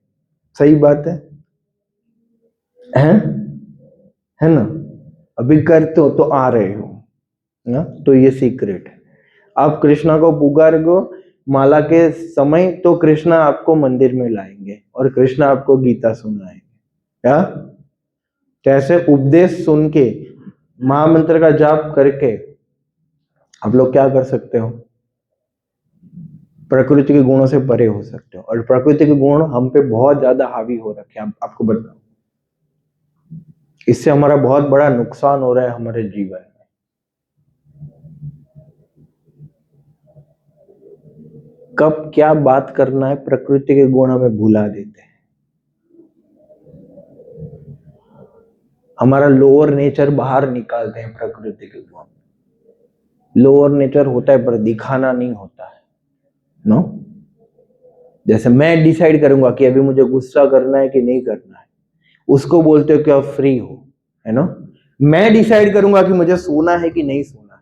सही बात है है ना? अभी करते हो तो आ रहे हो ना, तो ये सीक्रेट है। आप कृष्णा को पुकारोगे माला के समय, तो कृष्णा आपको मंदिर में लाएंगे और कृष्णा आपको गीता सुनाएंगे। क्या? कैसे? उपदेश सुन के, महामंत्र का जाप करके आप लोग क्या कर सकते हो? प्रकृति के गुणों से परे हो सकते हो। और प्रकृति के गुण हम पे बहुत ज्यादा हावी हो रखे हैं। आपको बताओ, इससे हमारा बहुत बड़ा नुकसान हो रहा है हमारे जीवन में। कब क्या बात करना है, प्रकृति के गुण हमें भुला देते हैं। हमारा लोअर नेचर बाहर निकालते हैं प्रकृति के गुण। लोअर नेचर होता है पर दिखाना नहीं होता है नो? जैसे मैं डिसाइड करूंगा कि अभी मुझे गुस्सा करना है कि नहीं करना है, उसको बोलते हो कि आप फ्री हो, है ना? मैं डिसाइड करूंगा कि मुझे सोना है कि नहीं सोना है,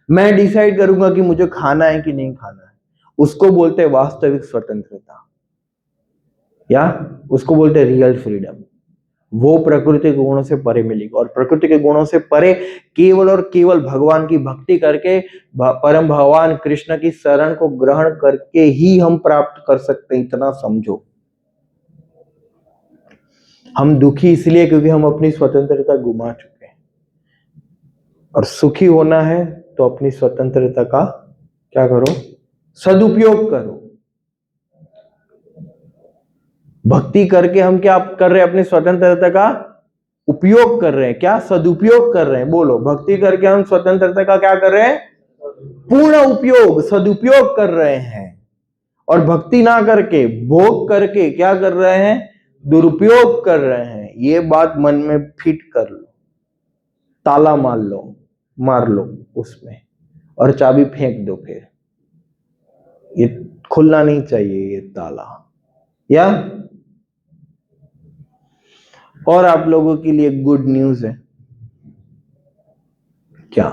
मैं डिसाइड करूंगा कि मुझे खाना है कि नहीं खाना है, उसको बोलते हैं वास्तविक स्वतंत्रता, या उसको बोलते हैं रियल फ्रीडम। वो प्रकृति के गुणों से परे मिलेगी। और प्रकृति के गुणों से परे केवल और केवल भगवान की भक्ति करके, परम भगवान कृष्ण की शरण को ग्रहण करके ही हम प्राप्त कर सकते हैं। इतना समझो। हम दुखी इसलिए क्योंकि हम अपनी स्वतंत्रता गुमा चुके हैं, और सुखी होना है तो अपनी स्वतंत्रता का क्या करो, सदुपयोग करो। भक्ति करके हम क्या कर रहे हैं, अपनी स्वतंत्रता का उपयोग कर रहे हैं, क्या सदुपयोग कर रहे हैं। बोलो, भक्ति करके हम स्वतंत्रता का क्या कर रहे हैं, पूर्ण उपयोग, सदुपयोग कर रहे हैं। और भक्ति ना करके, भोग करके क्या कर रहे हैं, दुरुपयोग कर रहे हैं। ये बात मन में फिट कर लो, ताला मार लो उसमें, और चाबी फेंक दो। फिर ये खुलना नहीं चाहिए ये ताला। या और आप लोगों के लिए गुड न्यूज है। क्या?